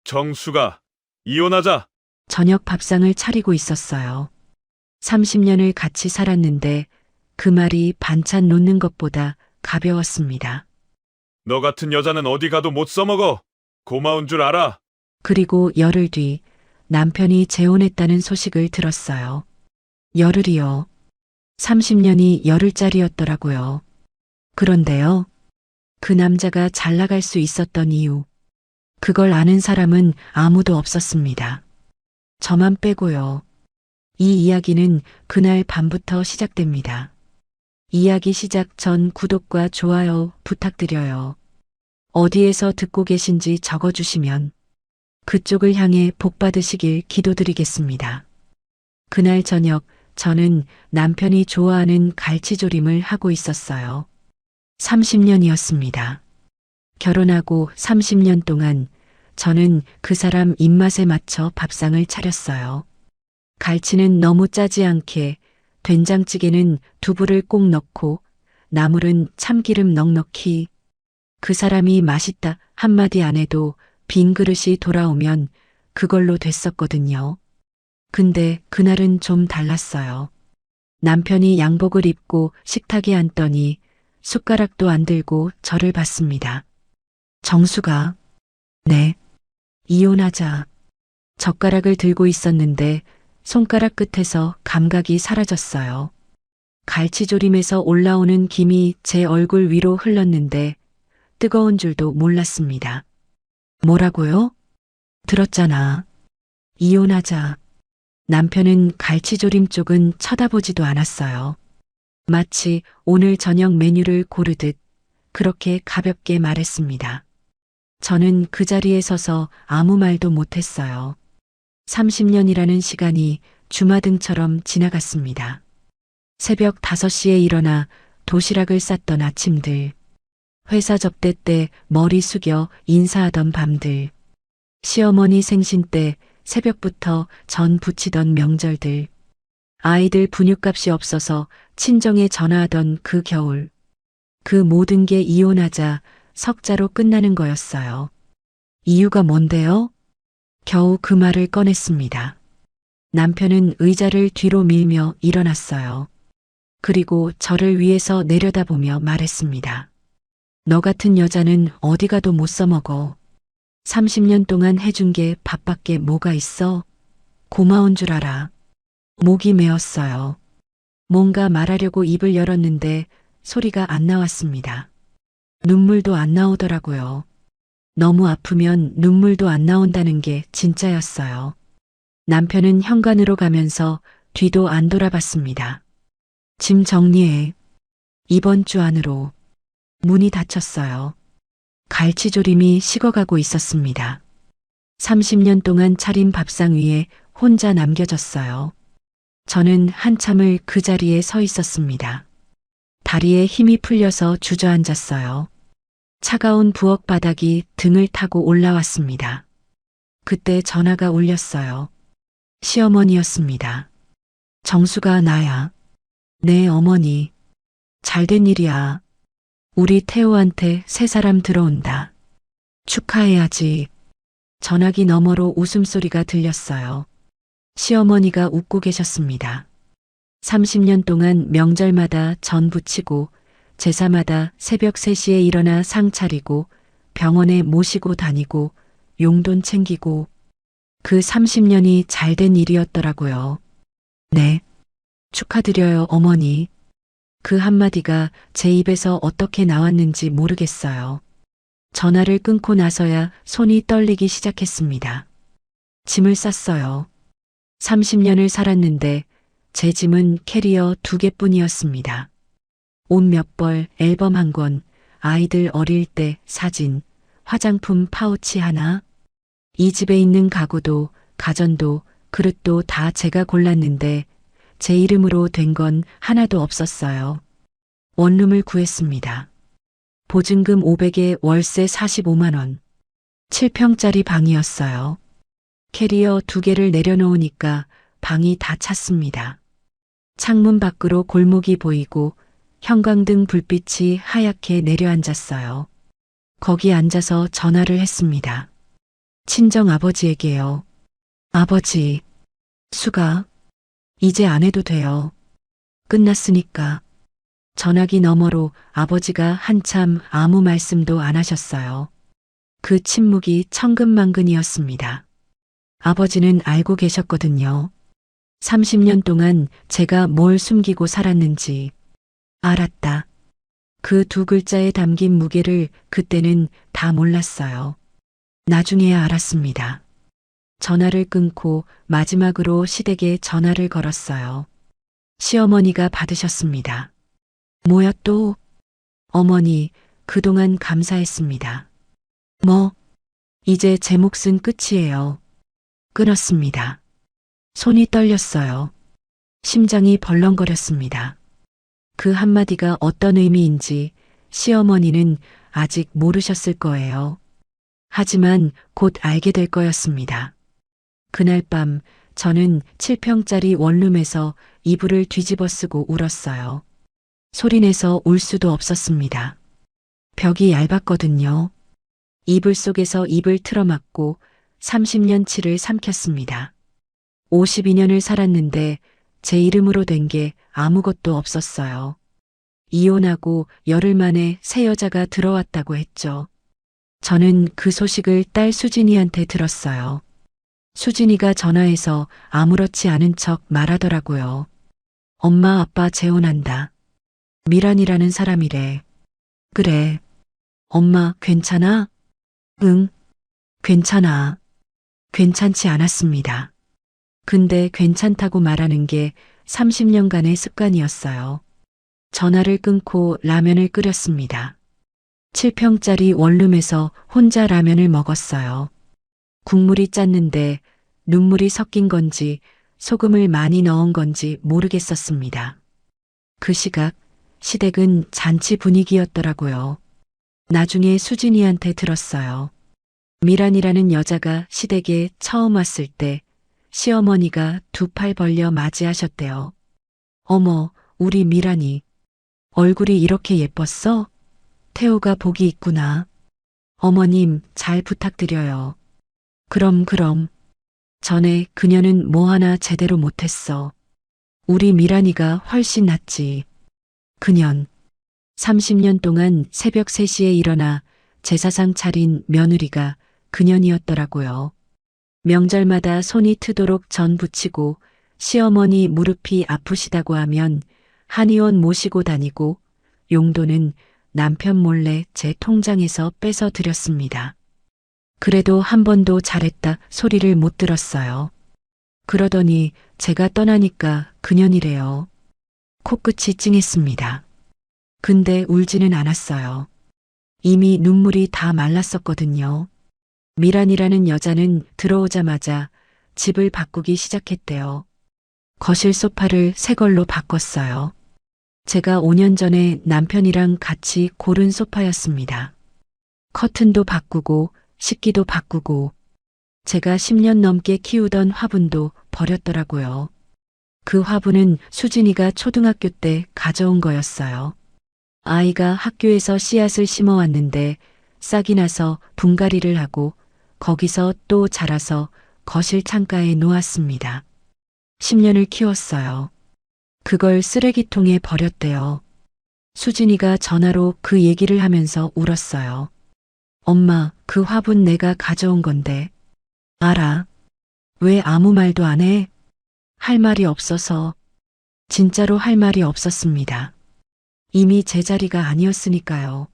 정수가, 이혼하자. 저녁 밥상을 차리고 있었어요. 30년을 같이 살았는데 그 말이 반찬 놓는 것보다 가벼웠습니다. 너 같은 여자는 어디 가도 못 써먹어. 고마운 줄 알아. 그리고 열흘 뒤 남편이 재혼했다는 소식을 들었어요. 열흘이요. 30년이 열흘짜리였더라고요. 그런데요. 그 남자가 잘 나갈 수 있었던 이유. 그걸 아는 사람은 아무도 없었습니다. 저만 빼고요. 이 이야기는 그날 밤부터 시작됩니다. 이야기 시작 전 구독과 좋아요 부탁드려요. 어디에서 듣고 계신지 적어주시면 그쪽을 향해 복 받으시길 기도드리겠습니다. 그날 저녁 저는 남편이 좋아하는 갈치조림을 하고 있었어요. 30년이었습니다. 결혼하고 30년 동안 저는 그 사람 입맛에 맞춰 밥상을 차렸어요. 갈치는 너무 짜지 않게, 된장찌개는 두부를 꼭 넣고, 나물은 참기름 넉넉히. 그 사람이 맛있다 한마디 안 해도 빈 그릇이 돌아오면 그걸로 됐었거든요. 근데 그날은 좀 달랐어요. 남편이 양복을 입고 식탁에 앉더니 숟가락도 안 들고 저를 봤습니다. 정수가, 네, 이혼하자. 젓가락을 들고 있었는데 손가락 끝에서 감각이 사라졌어요. 갈치조림에서 올라오는 김이 제 얼굴 위로 흘렀는데 뜨거운 줄도 몰랐습니다. 뭐라고요? 들었잖아. 이혼하자. 남편은 갈치조림 쪽은 쳐다보지도 않았어요. 마치 오늘 저녁 메뉴를 고르듯 그렇게 가볍게 말했습니다. 저는 그 자리에 서서 아무 말도 못했어요. 30년이라는 시간이 주마등처럼 지나갔습니다. 새벽 5시에 일어나 도시락을 쌌던 아침들, 회사 접대 때 머리 숙여 인사하던 밤들, 시어머니 생신 때 새벽부터 전 부치던 명절들, 아이들 분유값이 없어서 친정에 전화하던 그 겨울, 그 모든 게 이혼하자 석자로 끝나는 거였어요. 이유가 뭔데요? 겨우 그 말을 꺼냈습니다. 남편은 의자를 뒤로 밀며 일어났어요. 그리고 저를 위에서 내려다보며 말했습니다. 너 같은 여자는 어디 가도 못 써먹어. 30년 동안 해준 게 밥밖에 뭐가 있어? 고마운 줄 알아. 목이 메었어요. 뭔가 말하려고 입을 열었는데 소리가 안 나왔습니다. 눈물도 안 나오더라고요. 너무 아프면 눈물도 안 나온다는 게 진짜였어요. 남편은 현관으로 가면서 뒤도 안 돌아봤습니다. 짐 정리해. 이번 주 안으로. 문이 닫혔어요. 갈치조림이 식어가고 있었습니다. 30년 동안 차린 밥상 위에 혼자 남겨졌어요. 저는 한참을 그 자리에 서 있었습니다. 다리에 힘이 풀려서 주저앉았어요. 차가운 부엌 바닥이 등을 타고 올라왔습니다. 그때 전화가 울렸어요. 시어머니였습니다. 정수가 나야. 네, 어머니. 잘된 일이야. 우리 태호한테 새 사람 들어온다. 축하해야지. 전화기 너머로 웃음소리가 들렸어요. 시어머니가 웃고 계셨습니다. 30년 동안 명절마다 전 부치고 제사마다 새벽 3시에 일어나 상 차리고 병원에 모시고 다니고 용돈 챙기고 그 30년이 잘된 일이었더라고요. 네. 축하드려요, 어머니. 그 한마디가 제 입에서 어떻게 나왔는지 모르겠어요. 전화를 끊고 나서야 손이 떨리기 시작했습니다. 짐을 쌌어요. 30년을 살았는데 제 짐은 캐리어 2개뿐이었습니다. 옷 몇 벌, 앨범 1권, 아이들 어릴 때 사진, 화장품 파우치 하나. 이 집에 있는 가구도, 가전도, 그릇도 다 제가 골랐는데 제 이름으로 된 건 하나도 없었어요. 원룸을 구했습니다. 보증금 500에 월세 45만 원. 7평짜리 방이었어요. 캐리어 2개를 내려놓으니까 방이 다 찼습니다. 창문 밖으로 골목이 보이고 형광등 불빛이 하얗게 내려앉았어요. 거기 앉아서 전화를 했습니다. 친정 아버지에게요. 아버지, 수가, 이제 안 해도 돼요. 끝났으니까. 전화기 너머로 아버지가 한참 아무 말씀도 안 하셨어요. 그 침묵이 천근만근이었습니다. 아버지는 알고 계셨거든요. 30년 동안 제가 뭘 숨기고 살았는지 알았다. 그 두 글자에 담긴 무게를 그때는 다 몰랐어요. 나중에야 알았습니다. 전화를 끊고 마지막으로 시댁에 전화를 걸었어요. 시어머니가 받으셨습니다. 뭐야 또? 어머니, 그동안 감사했습니다. 뭐? 이제 제 몫은 끝이에요. 끊었습니다. 손이 떨렸어요. 심장이 벌렁거렸습니다. 그 한마디가 어떤 의미인지 시어머니는 아직 모르셨을 거예요. 하지만 곧 알게 될 거였습니다. 그날 밤 저는 7평짜리 원룸에서 이불을 뒤집어 쓰고 울었어요. 소리내서 울 수도 없었습니다. 벽이 얇았거든요. 이불 속에서 입을 틀어막고 30년 치를 삼켰습니다. 52년을 살았는데 제 이름으로 된 게 아무것도 없었어요. 이혼하고 열흘 만에 새 여자가 들어왔다고 했죠. 저는 그 소식을 딸 수진이한테 들었어요. 수진이가 전화해서 아무렇지 않은 척 말하더라고요. 엄마 아빠 재혼한다. 미란이라는 사람이래. 그래. 엄마 괜찮아? 응. 괜찮아. 괜찮지 않았습니다. 근데 괜찮다고 말하는 게 30년간의 습관이었어요. 전화를 끊고 라면을 끓였습니다. 7평짜리 원룸에서 혼자 라면을 먹었어요. 국물이 짰는데 눈물이 섞인 건지 소금을 많이 넣은 건지 모르겠었습니다. 그 시각 시댁은 잔치 분위기였더라고요. 나중에 수진이한테 들었어요. 미란이라는 여자가 시댁에 처음 왔을 때 시어머니가 두 팔 벌려 맞이하셨대요. 어머, 우리 미란이. 얼굴이 이렇게 예뻤어? 태호가 복이 있구나. 어머님, 잘 부탁드려요. 그럼. 전에 그녀는 뭐 하나 제대로 못했어. 우리 미란이가 훨씬 낫지. 그년 30년 동안 새벽 3시에 일어나 제사상 차린 며느리가 그년이었더라고요. 명절마다 손이 트도록 전 부치고 시어머니 무릎이 아프시다고 하면 한의원 모시고 다니고 용돈은 남편 몰래 제 통장에서 빼서 드렸습니다. 그래도 한 번도 잘했다 소리를 못 들었어요. 그러더니 제가 떠나니까 그년이래요. 코끝이 찡했습니다. 근데 울지는 않았어요. 이미 눈물이 다 말랐었거든요. 미란이라는 여자는 들어오자마자 집을 바꾸기 시작했대요. 거실 소파를 새 걸로 바꿨어요. 제가 5년 전에 남편이랑 같이 고른 소파였습니다. 커튼도 바꾸고 식기도 바꾸고 제가 10년 넘게 키우던 화분도 버렸더라고요. 그 화분은 수진이가 초등학교 때 가져온 거였어요. 아이가 학교에서 씨앗을 심어왔는데 싹이 나서 분갈이를 하고 거기서 또 자라서 거실 창가에 놓았습니다. 10년을 키웠어요. 그걸 쓰레기통에 버렸대요. 수진이가 전화로 그 얘기를 하면서 울었어요. 엄마, 그 화분 내가 가져온 건데. 알아. 왜 아무 말도 안 해? 할 말이 없어서. 진짜로 할 말이 없었습니다. 이미 제 자리가 아니었으니까요.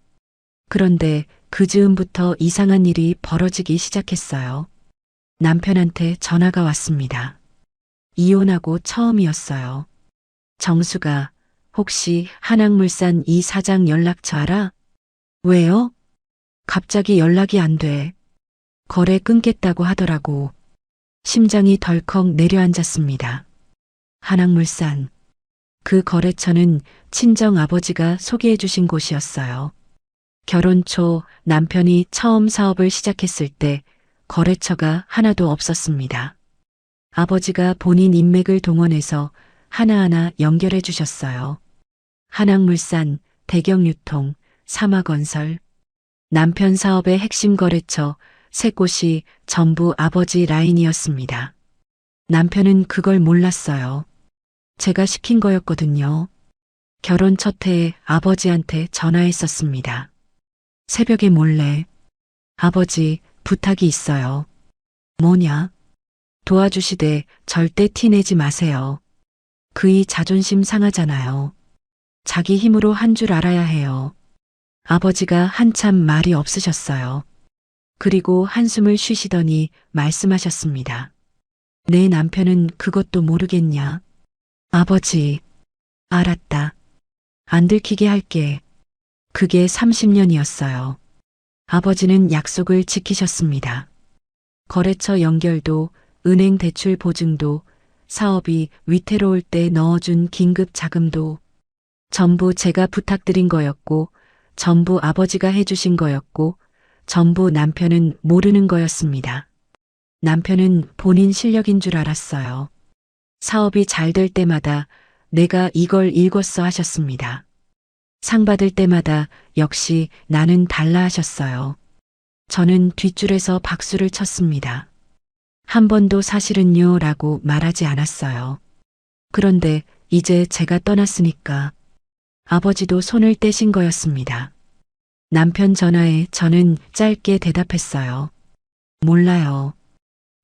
그런데 그 즈음부터 이상한 일이 벌어지기 시작했어요. 남편한테 전화가 왔습니다. 이혼하고 처음이었어요. 정수가 혹시 한양물산 이 사장 연락처 알아? 왜요? 갑자기 연락이 안 돼. 거래 끊겠다고 하더라고. 심장이 덜컥 내려앉았습니다. 한양물산. 그 거래처는 친정 아버지가 소개해 주신 곳이었어요. 결혼 초 남편이 처음 사업을 시작했을 때 거래처가 하나도 없었습니다. 아버지가 본인 인맥을 동원해서 하나하나 연결해 주셨어요. 한양물산, 대경유통, 삼화건설. 남편 사업의 핵심 거래처 새 곳이 전부 아버지 라인이었습니다. 남편은 그걸 몰랐어요. 제가 시킨 거였거든요. 결혼 첫 해에 아버지한테 전화했었습니다. 새벽에 몰래 아버지 부탁이 있어요. 뭐냐? 도와주시되 절대 티내지 마세요. 그이 자존심 상하잖아요. 자기 힘으로 한 줄 알아야 해요. 아버지가 한참 말이 없으셨어요. 그리고 한숨을 쉬시더니 말씀하셨습니다. 내 남편은 그것도 모르겠냐? 아버지, 알았다. 안 들키게 할게. 그게 30년이었어요. 아버지는 약속을 지키셨습니다. 거래처 연결도, 은행 대출 보증도, 사업이 위태로울 때 넣어준 긴급 자금도 전부 제가 부탁드린 거였고, 전부 아버지가 해주신 거였고, 전부 남편은 모르는 거였습니다. 남편은 본인 실력인 줄 알았어요. 사업이 잘 될 때마다 내가 이걸 읽었어 하셨습니다. 상 받을 때마다 역시 나는 달라 하셨어요. 저는 뒷줄에서 박수를 쳤습니다. 한 번도 사실은요 라고 말하지 않았어요. 그런데 이제 제가 떠났으니까 아버지도 손을 떼신 거였습니다. 남편 전화에 저는 짧게 대답했어요. 몰라요.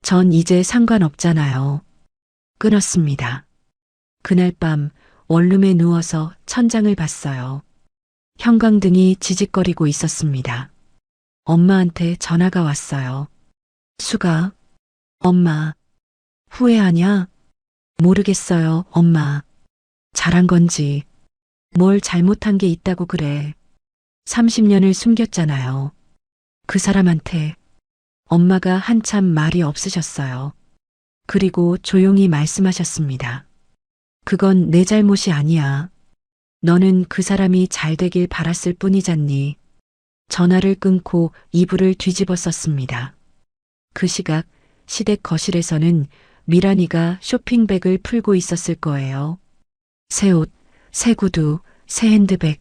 전 이제 상관없잖아요. 끊었습니다. 그날 밤 원룸에 누워서 천장을 봤어요. 형광등이 지직거리고 있었습니다. 엄마한테 전화가 왔어요. 수가, 엄마, 후회하냐? 모르겠어요, 엄마. 잘한 건지, 뭘 잘못한 게 있다고 그래. 30년을 숨겼잖아요. 그 사람한테. 엄마가 한참 말이 없으셨어요. 그리고 조용히 말씀하셨습니다. 그건 내 잘못이 아니야. 너는 그 사람이 잘 되길 바랐을 뿐이잖니. 전화를 끊고 이불을 뒤집어 썼습니다. 그 시각 시댁 거실에서는 미란이가 쇼핑백을 풀고 있었을 거예요. 새 옷, 새 구두, 새 핸드백,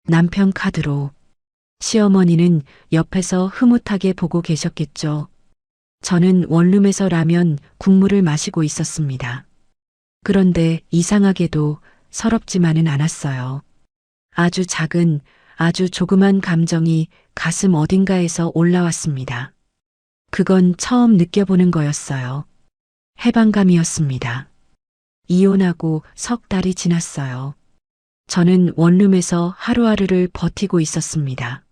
남편 카드로. 시어머니는 옆에서 흐뭇하게 보고 계셨겠죠. 저는 원룸에서 라면, 국물을 마시고 있었습니다. 그런데 이상하게도 서럽지만은 않았어요. 아주 작은, 아주 조그만 감정이 가슴 어딘가에서 올라왔습니다. 그건 처음 느껴보는 거였어요. 해방감이었습니다. 이혼하고 석 달이 지났어요. 저는 원룸에서 하루하루를 버티고 있었습니다.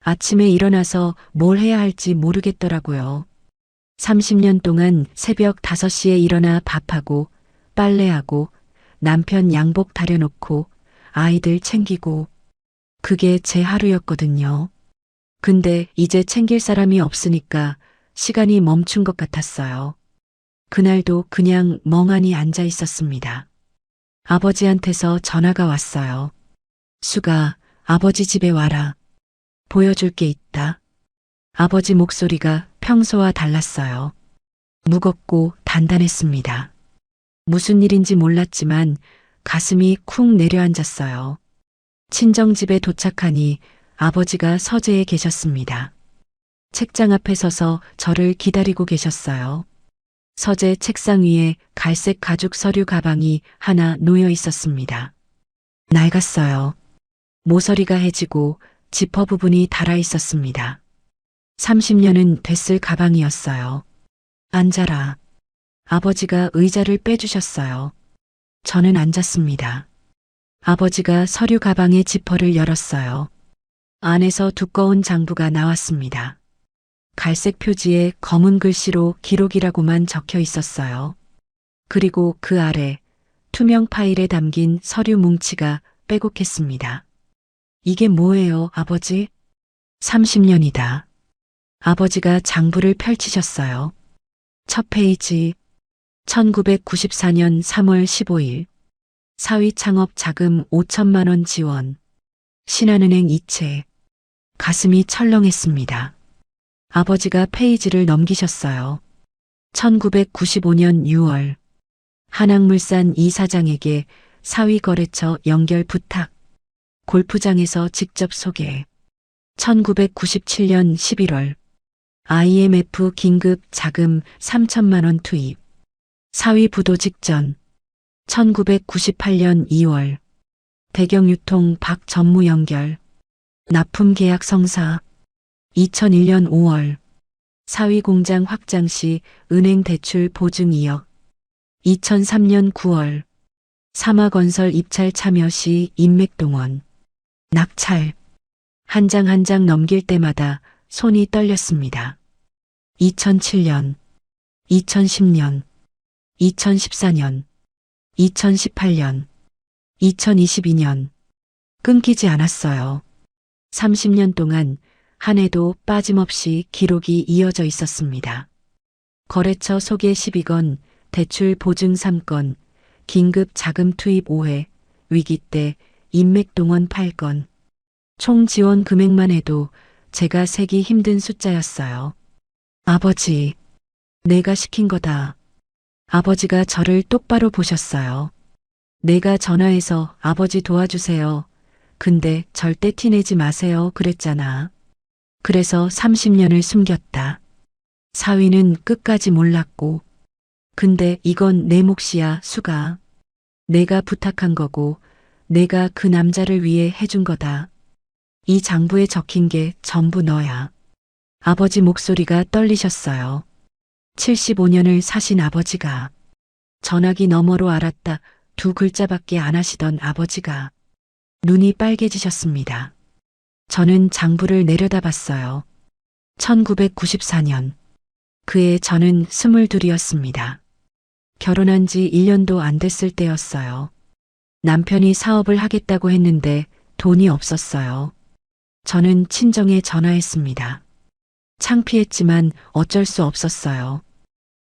아침에 일어나서 뭘 해야 할지 모르겠더라고요. 30년 동안 새벽 5시에 일어나 밥하고 빨래하고 남편 양복 다려놓고 아이들 챙기고 그게 제 하루였거든요. 근데 이제 챙길 사람이 없으니까 시간이 멈춘 것 같았어요. 그날도 그냥 멍하니 앉아 있었습니다. 아버지한테서 전화가 왔어요. 수가, 아버지 집에 와라. 보여줄 게 있다. 아버지 목소리가 평소와 달랐어요. 무겁고 단단했습니다. 무슨 일인지 몰랐지만 가슴이 쿵 내려앉았어요. 친정집에 도착하니 아버지가 서재에 계셨습니다. 책장 앞에 서서 저를 기다리고 계셨어요. 서재 책상 위에 갈색 가죽 서류 가방이 하나 놓여 있었습니다. 낡았어요. 모서리가 해지고 지퍼 부분이 닳아 있었습니다. 30년은 됐을 가방이었어요. 앉아라. 아버지가 의자를 빼주셨어요. 저는 앉았습니다. 아버지가 서류 가방의 지퍼를 열었어요. 안에서 두꺼운 장부가 나왔습니다. 갈색 표지에 검은 글씨로 기록이라고만 적혀 있었어요. 그리고 그 아래 투명 파일에 담긴 서류 뭉치가 빼곡했습니다. 이게 뭐예요, 아버지? 30년이다. 아버지가 장부를 펼치셨어요. 첫 페이지, 1994년 3월 15일, 사위 창업 자금 5천만 원 지원, 신한은행 이체. 가슴이 철렁했습니다. 아버지가 페이지를 넘기셨어요. 1995년 6월, 한학물산 이사장에게 사위 거래처 연결 부탁, 골프장에서 직접 소개. 1997년 11월, IMF 긴급 자금 3천만 원 투입. 사위 부도 직전. 1998년 2월. 대경유통 박 전무 연결. 납품 계약 성사. 2001년 5월. 사위 공장 확장 시 은행 대출 보증 2억. 2003년 9월. 사마건설 입찰 참여 시 인맥동원. 낙찰. 한 장 한 장 넘길 때마다 손이 떨렸습니다. 2007년, 2010년, 2014년, 2018년, 2022년. 끊기지 않았어요. 30년 동안 한 해도 빠짐없이 기록이 이어져 있었습니다. 거래처 소개 12건, 대출 보증 3건, 긴급 자금 투입 5회, 위기 때 인맥동원 8건. 총 지원 금액만 해도 제가 세기 힘든 숫자였어요. 아버지, 내가 시킨 거다. 아버지가 저를 똑바로 보셨어요. 내가 전화해서 아버지 도와주세요. 근데 절대 티내지 마세요. 그랬잖아. 그래서 30년을 숨겼다. 사위는 끝까지 몰랐고. 근데 이건 내 몫이야, 수가. 내가 부탁한 거고, 내가 그 남자를 위해 해준 거다. 이 장부에 적힌 게 전부 너야. 아버지 목소리가 떨리셨어요. 75년을 사신 아버지가. 전화기 너머로 알았다. 두 글자밖에 안 하시던 아버지가. 눈이 빨개지셨습니다. 저는 장부를 내려다봤어요. 1994년. 그해 저는 22이었습니다. 결혼한 지 1년도 안 됐을 때였어요. 남편이 사업을 하겠다고 했는데 돈이 없었어요. 저는 친정에 전화했습니다. 창피했지만 어쩔 수 없었어요.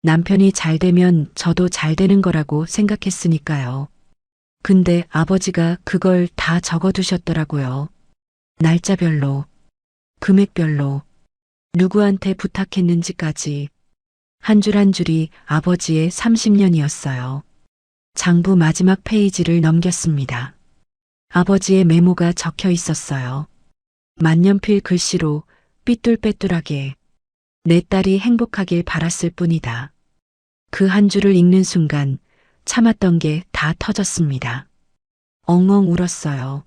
남편이 잘 되면 저도 잘 되는 거라고 생각했으니까요. 근데 아버지가 그걸 다 적어두셨더라고요. 날짜별로, 금액별로, 누구한테 부탁했는지까지. 한 줄 한 줄이 아버지의 30년이었어요. 장부 마지막 페이지를 넘겼습니다. 아버지의 메모가 적혀 있었어요. 만년필 글씨로 삐뚤빼뚤하게. 내 딸이 행복하길 바랐을 뿐이다. 그 한 줄을 읽는 순간 참았던 게 다 터졌습니다. 엉엉 울었어요.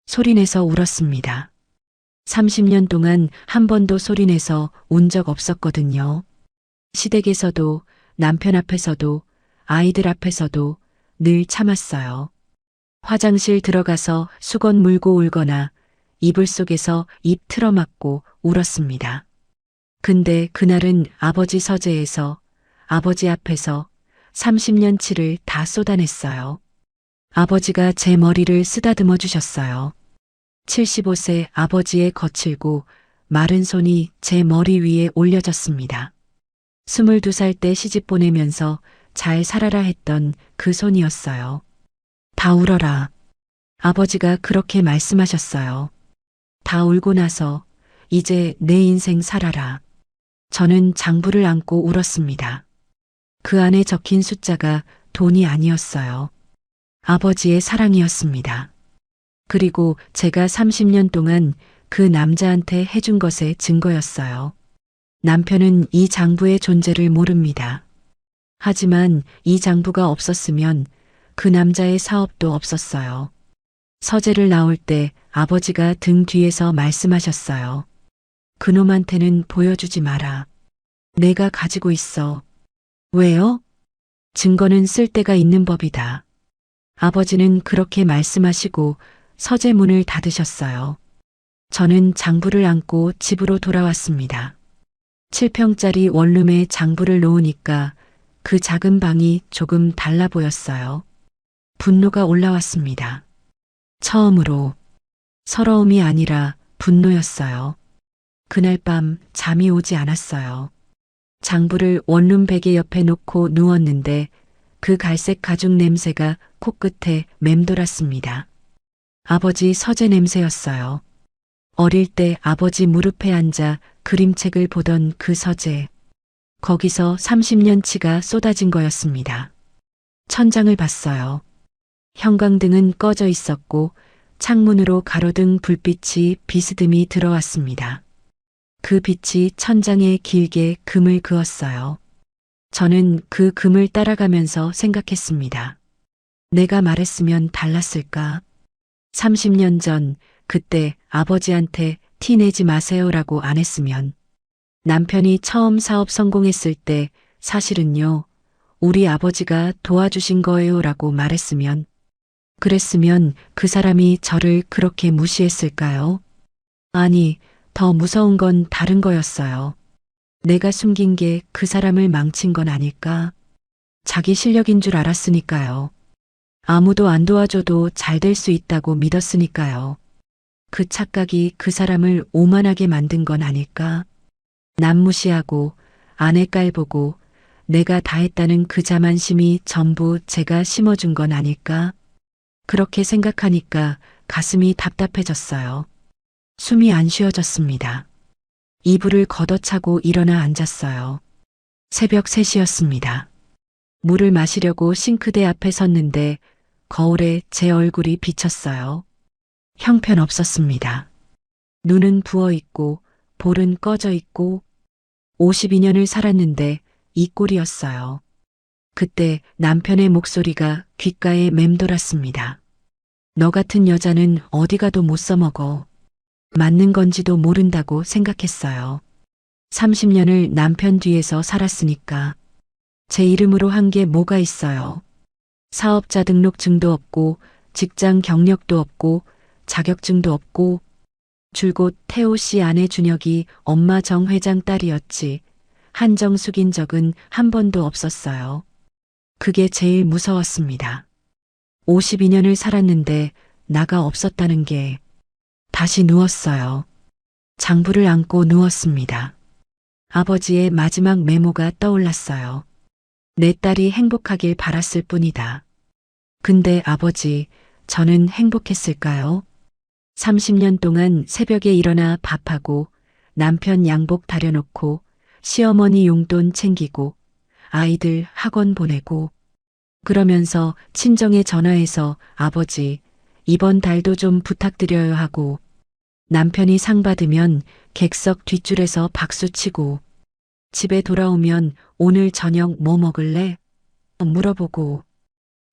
소리내서 울었습니다. 30년 동안 한 번도 소리내서 운 적 없었거든요. 시댁에서도, 남편 앞에서도, 아이들 앞에서도 늘 참았어요. 화장실 들어가서 수건 물고 울거나 이불 속에서 입 틀어막고 울었습니다. 근데 그날은 아버지 서재에서, 아버지 앞에서 30년치를 다 쏟아냈어요. 아버지가 제 머리를 쓰다듬어 주셨어요. 75세 아버지의 거칠고 마른 손이 제 머리 위에 올려졌습니다. 22살 때 시집 보내면서 잘 살아라 했던 그 손이었어요. 다 울어라. 아버지가 그렇게 말씀하셨어요. 다 울고 나서 이제 내 인생 살아라. 저는 장부를 안고 울었습니다. 그 안에 적힌 숫자가 돈이 아니었어요. 아버지의 사랑이었습니다. 그리고 제가 30년 동안 그 남자한테 해준 것의 증거였어요. 남편은 이 장부의 존재를 모릅니다. 하지만 이 장부가 없었으면 그 남자의 사업도 없었어요. 서재를 나올 때 아버지가 등 뒤에서 말씀하셨어요. 그놈한테는 보여주지 마라. 내가 가지고 있어. 왜요? 증거는 쓸 데가 있는 법이다. 아버지는 그렇게 말씀하시고 서재 문을 닫으셨어요. 저는 장부를 안고 집으로 돌아왔습니다. 7평짜리 원룸에 장부를 놓으니까 그 작은 방이 조금 달라 보였어요. 분노가 올라왔습니다. 처음으로 서러움이 아니라 분노였어요. 그날 밤 잠이 오지 않았어요. 장부를 원룸 베개 옆에 놓고 누웠는데 그 갈색 가죽 냄새가 코끝에 맴돌았습니다. 아버지 서재 냄새였어요. 어릴 때 아버지 무릎에 앉아 그림책을 보던 그 서재. 거기서 30년치가 쏟아진 거였습니다. 천장을 봤어요. 형광등은 꺼져 있었고 창문으로 가로등 불빛이 비스듬히 들어왔습니다. 그 빛이 천장에 길게 금을 그었어요. 저는 그 금을 따라가면서 생각했습니다. 내가 말했으면 달랐을까? 30년 전, 그때 아버지한테 티 내지 마세요라고 안 했으면, 남편이 처음 사업 성공했을 때 사실은요, 우리 아버지가 도와주신 거예요라고 말했으면, 그랬으면 그 사람이 저를 그렇게 무시했을까요? 아니, 더 무서운 건 다른 거였어요. 내가 숨긴 게 그 사람을 망친 건 아닐까? 자기 실력인 줄 알았으니까요. 아무도 안 도와줘도 잘 될 수 있다고 믿었으니까요. 그 착각이 그 사람을 오만하게 만든 건 아닐까? 남 무시하고 아내 깔보고 내가 다 했다는 그 자만심이 전부 제가 심어준 건 아닐까? 그렇게 생각하니까 가슴이 답답해졌어요. 숨이 안 쉬어졌습니다. 이불을 걷어차고 일어나 앉았어요. 새벽 3시였습니다. 물을 마시려고 싱크대 앞에 섰는데 거울에 제 얼굴이 비쳤어요. 형편없었습니다. 눈은 부어 있고 볼은 꺼져 있고 52년을 살았는데 이 꼴이었어요. 그때 남편의 목소리가 귓가에 맴돌았습니다. 너 같은 여자는 어디 가도 못 써먹어. 맞는 건지도 모른다고 생각했어요. 30년을 남편 뒤에서 살았으니까. 제 이름으로 한 게 뭐가 있어요. 사업자 등록증도 없고 직장 경력도 없고 자격증도 없고 줄곧 태호 씨 아내 준혁이 엄마 정 회장 딸이었지. 한정 숙인 적은 한 번도 없었어요. 그게 제일 무서웠습니다. 52년을 살았는데 나가 없었다는 게. 다시 누웠어요. 장부를 안고 누웠습니다. 아버지의 마지막 메모가 떠올랐어요. 내 딸이 행복하길 바랐을 뿐이다. 근데 아버지, 저는 행복했을까요? 30년 동안 새벽에 일어나 밥하고 남편 양복 다려놓고 시어머니 용돈 챙기고 아이들 학원 보내고 그러면서 친정에 전화해서 아버지, 이번 달도 좀 부탁드려요 하고 남편이 상 받으면 객석 뒷줄에서 박수치고 집에 돌아오면 오늘 저녁 뭐 먹을래? 물어보고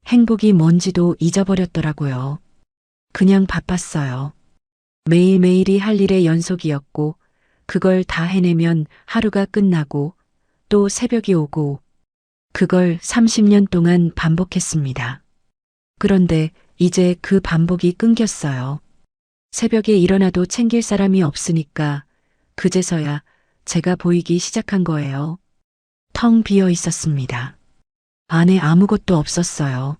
행복이 뭔지도 잊어버렸더라고요. 그냥 바빴어요. 매일매일이 할 일의 연속이었고 그걸 다 해내면 하루가 끝나고 또 새벽이 오고 그걸 30년 동안 반복했습니다. 그런데 이제 그 반복이 끊겼어요. 새벽에 일어나도 챙길 사람이 없으니까 그제서야 제가 보이기 시작한 거예요. 텅 비어 있었습니다. 안에 아무것도 없었어요.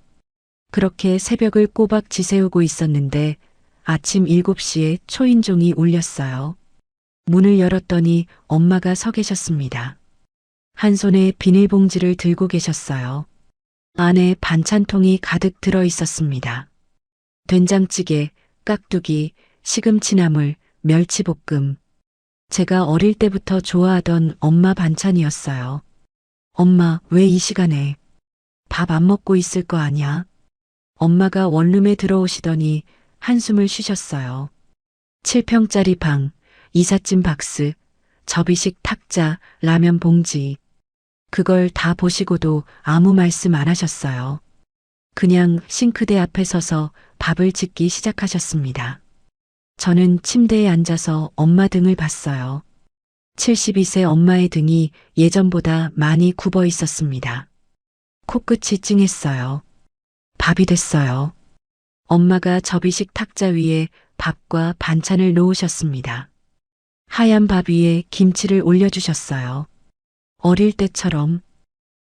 그렇게 새벽을 꼬박 지새우고 있었는데 아침 7시에 초인종이 울렸어요. 문을 열었더니 엄마가 서 계셨습니다. 한 손에 비닐봉지를 들고 계셨어요. 안에 반찬통이 가득 들어 있었습니다. 된장찌개, 깍두기, 시금치나물, 멸치볶음. 제가 어릴 때부터 좋아하던 엄마 반찬이었어요. 엄마, 왜 이 시간에 밥 안 먹고 있을 거 아냐? 엄마가 원룸에 들어오시더니 한숨을 쉬셨어요. 7평짜리 방, 이삿짐 박스, 접이식 탁자, 라면 봉지. 그걸 다 보시고도 아무 말씀 안 하셨어요. 그냥 싱크대 앞에 서서 밥을 짓기 시작하셨습니다. 저는 침대에 앉아서 엄마 등을 봤어요. 72세 엄마의 등이 예전보다 많이 굽어 있었습니다. 코끝이 찡했어요. 밥이 됐어요. 엄마가 접이식 탁자 위에 밥과 반찬을 놓으셨습니다. 하얀 밥 위에 김치를 올려주셨어요. 어릴 때처럼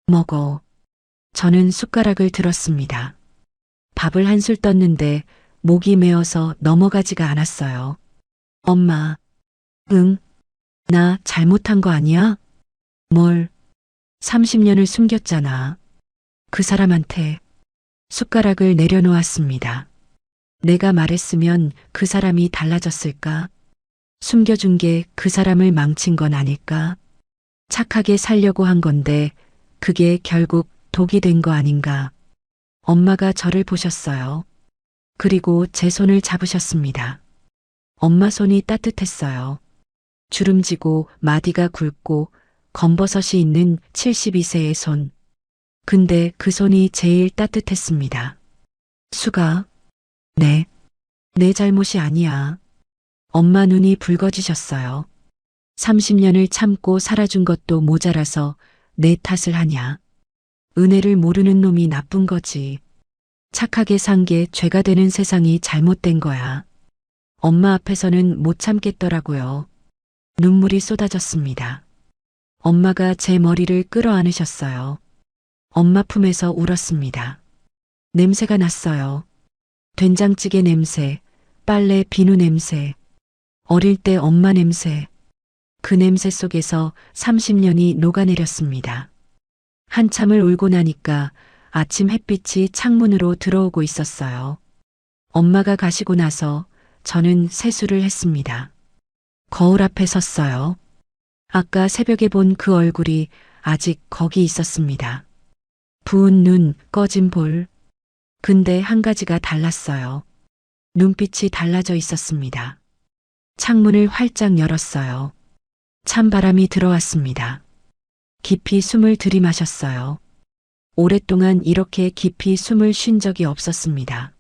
먹어. 저는 숟가락을 들었습니다. 밥을 한술 떴는데 목이 메어서 넘어가지가 않았어요. 엄마, 응? 나 잘못한 거 아니야? 뭘? 30년을 숨겼잖아. 그 사람한테 숟가락을 내려놓았습니다. 내가 말했으면 그 사람이 달라졌을까? 숨겨준 게 그 사람을 망친 건 아닐까? 착하게 살려고 한 건데 그게 결국 독이 된 거 아닌가? 엄마가 저를 보셨어요. 그리고 제 손을 잡으셨습니다. 엄마 손이 따뜻했어요. 주름지고 마디가 굵고 검버섯이 있는 72세의 손. 근데 그 손이 제일 따뜻했습니다. 수가, 네, 내 잘못이 아니야. 엄마 눈이 붉어지셨어요. 30년을 참고 살아준 것도 모자라서 내 탓을 하냐. 은혜를 모르는 놈이 나쁜 거지. 착하게 산 게 죄가 되는 세상이 잘못된 거야. 엄마 앞에서는 못 참겠더라고요. 눈물이 쏟아졌습니다. 엄마가 제 머리를 끌어안으셨어요. 엄마 품에서 울었습니다. 냄새가 났어요. 된장찌개 냄새, 빨래 비누 냄새, 어릴 때 엄마 냄새. 그 냄새 속에서 30년이 녹아내렸습니다. 한참을 울고 나니까 아침 햇빛이 창문으로 들어오고 있었어요. 엄마가 가시고 나서 저는 세수를 했습니다. 거울 앞에 섰어요. 아까 새벽에 본 그 얼굴이 아직 거기 있었습니다. 부은 눈, 꺼진 볼. 근데 한 가지가 달랐어요. 눈빛이 달라져 있었습니다. 창문을 활짝 열었어요. 찬바람이 들어왔습니다. 깊이 숨을 들이마셨어요. 오랫동안 이렇게 깊이 숨을 쉰 적이 없었습니다.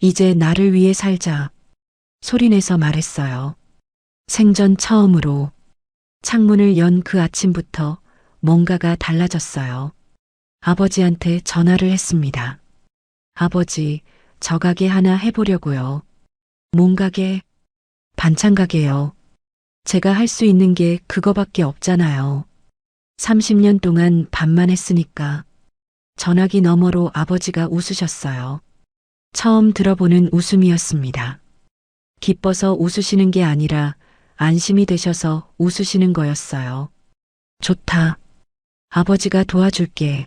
이제 나를 위해 살자. 소리내서 말했어요. 생전 처음으로. 창문을 연 그 아침부터 뭔가가 달라졌어요. 아버지한테 전화를 했습니다. 아버지, 저 가게 하나 해보려고요. 뭔 가게? 반찬 가게요. 제가 할 수 있는 게 그거밖에 없잖아요. 30년 동안 밥만 했으니까. 전화기 너머로 아버지가 웃으셨어요. 처음 들어보는 웃음이었습니다. 기뻐서 웃으시는 게 아니라 안심이 되셔서 웃으시는 거였어요. 좋다. 아버지가 도와줄게.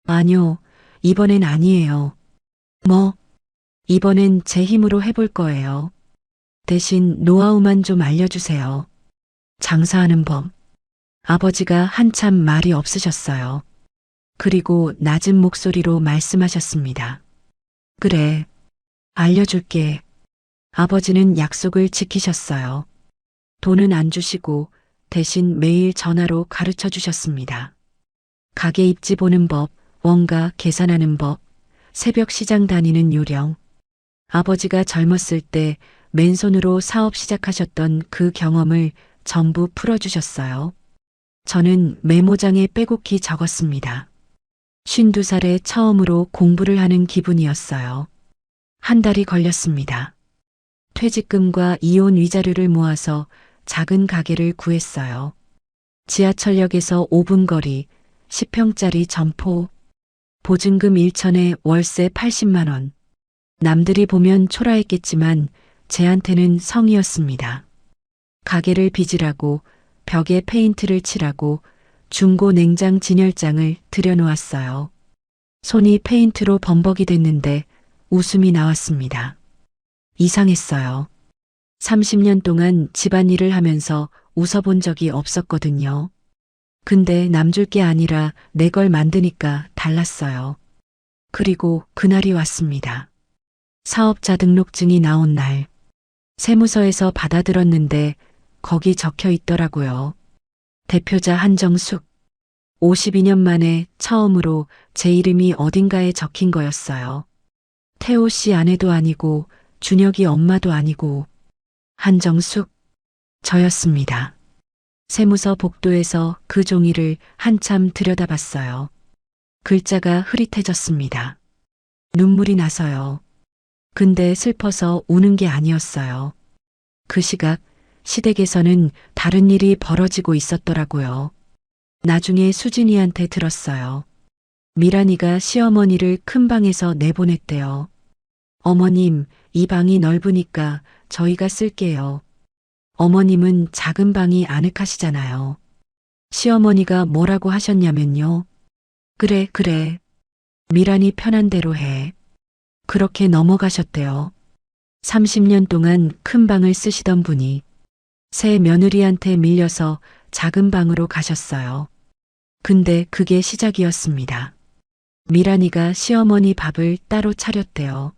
아니요, 이번엔 아니에요. 뭐? 이번엔 제 힘으로 해볼 거예요. 대신 노하우만 좀 알려주세요. 장사하는 법. 아버지가 한참 말이 없으셨어요. 그리고 낮은 목소리로 말씀하셨습니다. 그래, 알려줄게. 아버지는 약속을 지키셨어요. 돈은 안 주시고 대신 매일 전화로 가르쳐 주셨습니다. 가게 입지 보는 법, 원가 계산하는 법, 새벽 시장 다니는 요령. 아버지가 젊었을 때 맨손으로 사업 시작하셨던 그 경험을 전부 풀어주셨어요. 저는 메모장에 빼곡히 적었습니다. 52살에 처음으로 공부를 하는 기분이었어요. 한 달이 걸렸습니다. 퇴직금과 이혼 위자료를 모아서 작은 가게를 구했어요. 지하철역에서 5분 거리, 10평짜리 점포, 보증금 1천에 월세 80만 원. 남들이 보면 초라했겠지만 제한테는 성이었습니다. 가게를 빚으라고 벽에 페인트를 칠하고 중고 냉장 진열장을 들여놓았어요. 손이 페인트로 범벅이 됐는데 웃음이 나왔습니다. 이상했어요. 30년 동안 집안일을 하면서 웃어본 적이 없었거든요. 근데 남줄 게 아니라 내 걸 만드니까 달랐어요. 그리고 그날이 왔습니다. 사업자 등록증이 나온 날. 세무서에서 받아들었는데 거기 적혀 있더라고요. 대표자 한정숙. 52년 만에 처음으로 제 이름이 어딘가에 적힌 거였어요. 태호 씨 아내도 아니고 준혁이 엄마도 아니고 한정숙. 저였습니다. 세무서 복도에서 그 종이를 한참 들여다봤어요. 글자가 흐릿해졌습니다. 눈물이 나서요. 근데 슬퍼서 우는 게 아니었어요. 그 시각 시댁에서는 다른 일이 벌어지고 있었더라고요. 나중에 수진이한테 들었어요. 미란이가 시어머니를 큰 방에서 내보냈대요. 어머님, 이 방이 넓으니까 저희가 쓸게요. 어머님은 작은 방이 아늑하시잖아요. 시어머니가 뭐라고 하셨냐면요. 그래, 그래. 미란이 편한 대로 해. 그렇게 넘어가셨대요. 30년 동안 큰 방을 쓰시던 분이 새 며느리한테 밀려서 작은 방으로 가셨어요. 근데 그게 시작이었습니다. 미란이가 시어머니 밥을 따로 차렸대요.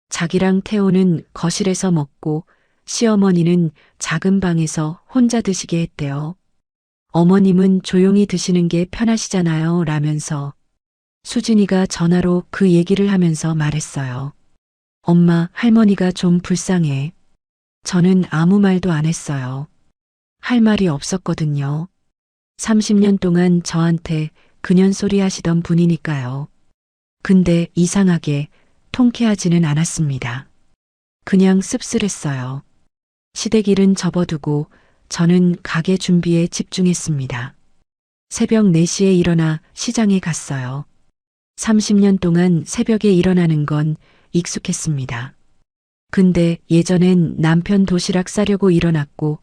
자기랑 태호는 거실에서 먹고 시어머니는 작은 방에서 혼자 드시게 했대요. 어머님은 조용히 드시는 게 편하시잖아요. 라면서 수진이가 전화로 그 얘기를 하면서 말했어요. 엄마, 할머니가 좀 불쌍해. 저는 아무 말도 안 했어요. 할 말이 없었거든요. 30년 동안 저한테 그년 소리 하시던 분이니까요. 근데 이상하게 통쾌하지는 않았습니다. 그냥 씁쓸했어요. 시댁일은 접어두고 저는 가게 준비에 집중했습니다. 새벽 4시에 일어나 시장에 갔어요. 30년 동안 새벽에 일어나는 건 익숙했습니다. 근데 예전엔 남편 도시락 싸려고 일어났고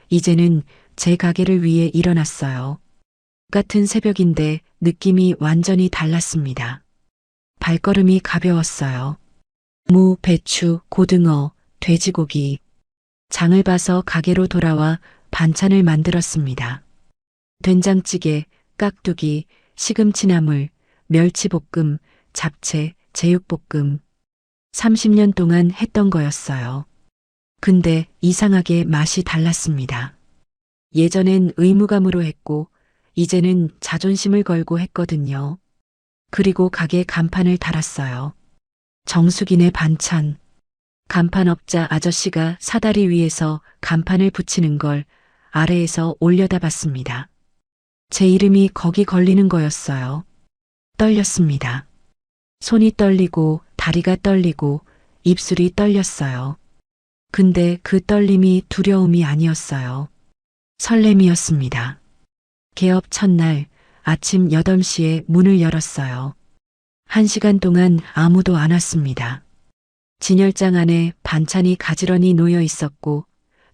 이제는 제 가게를 위해 일어났어요. 같은 새벽인데 느낌이 완전히 달랐습니다. 발걸음이 가벼웠어요. 무, 배추, 고등어, 돼지고기. 장을 봐서 가게로 돌아와 반찬을 만들었습니다. 된장찌개, 깍두기, 시금치나물, 멸치볶음, 잡채, 제육볶음. 30년 동안 했던 거였어요. 근데 이상하게 맛이 달랐습니다. 예전엔 의무감으로 했고 이제는 자존심을 걸고 했거든요. 그리고 가게 간판을 달았어요. 정숙이네 반찬. 간판업자 아저씨가 사다리 위에서 간판을 붙이는 걸 아래에서 올려다 봤습니다. 제 이름이 거기 걸리는 거였어요. 떨렸습니다. 손이 떨리고 다리가 떨리고 입술이 떨렸어요. 근데 그 떨림이 두려움이 아니었어요. 설렘이었습니다. 개업 첫날 아침 8시에 문을 열었어요. 1시간 동안 아무도 안 왔습니다. 진열장 안에 반찬이 가지런히 놓여 있었고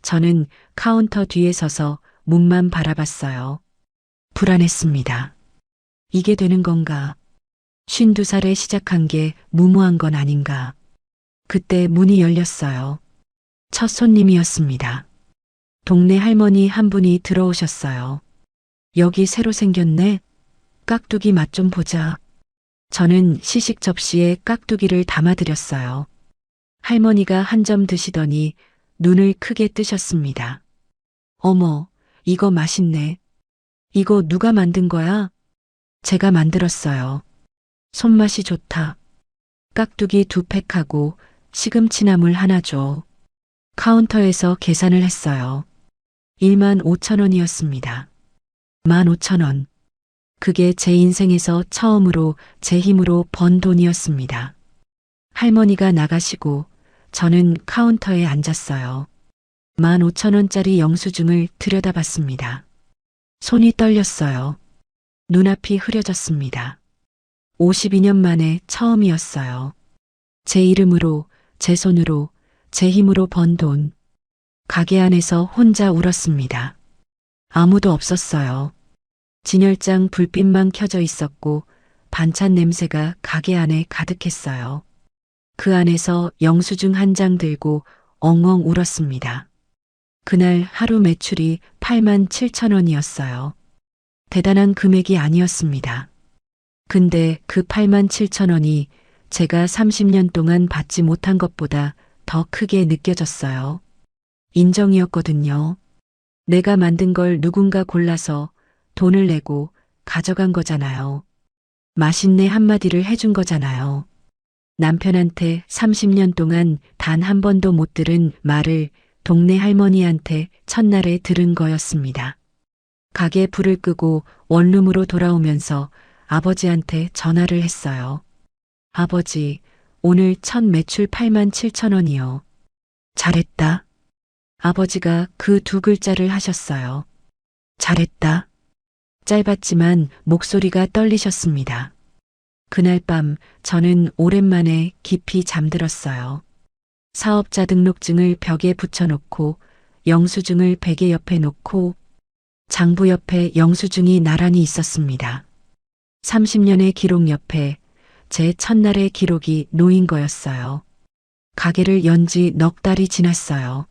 저는 카운터 뒤에 서서 문만 바라봤어요. 불안했습니다. 이게 되는 건가? 52살에 시작한 게 무모한 건 아닌가? 그때 문이 열렸어요. 첫 손님이었습니다. 동네 할머니 한 분이 들어오셨어요. 여기 새로 생겼네? 깍두기 맛 좀 보자. 저는 시식 접시에 깍두기를 담아드렸어요. 할머니가 한 점 드시더니 눈을 크게 뜨셨습니다. 어머, 이거 맛있네. 이거 누가 만든 거야? 제가 만들었어요. 손맛이 좋다. 깍두기 2팩하고 시금치나물 하나 줘. 카운터에서 계산을 했어요. 15,000원이었습니다. 15,000원. 그게 제 인생에서 처음으로 제 힘으로 번 돈이었습니다. 할머니가 나가시고 저는 카운터에 앉았어요. 15,000원짜리 영수증을 들여다봤습니다. 손이 떨렸어요. 눈앞이 흐려졌습니다. 52년 만에 처음이었어요. 제 이름으로, 제 손으로, 제 힘으로 번 돈. 가게 안에서 혼자 울었습니다. 아무도 없었어요. 진열장 불빛만 켜져 있었고 반찬 냄새가 가게 안에 가득했어요. 그 안에서 영수증 한 장 들고 엉엉 울었습니다. 그날 하루 매출이 87,000원이었어요. 대단한 금액이 아니었습니다. 근데 그 87,000원이 제가 30년 동안 받지 못한 것보다 더 크게 느껴졌어요. 인정이었거든요. 내가 만든 걸 누군가 골라서 돈을 내고 가져간 거잖아요. 맛있네 한마디를 해준 거잖아요. 남편한테 30년 동안 단 한 번도 못 들은 말을 동네 할머니한테 첫날에 들은 거였습니다. 가게 불을 끄고 원룸으로 돌아오면서 아버지한테 전화를 했어요. 아버지, 오늘 첫 매출 87,000원이요. 잘했다. 아버지가 그 2글자를 하셨어요. 잘했다. 짧았지만 목소리가 떨리셨습니다. 그날 밤 저는 오랜만에 깊이 잠들었어요. 사업자 등록증을 벽에 붙여놓고 영수증을 베개 옆에 놓고 장부 옆에 영수증이 나란히 있었습니다. 30년의 기록 옆에 제 첫날의 기록이 놓인 거였어요. 가게를 연 지 넉 달이 지났어요.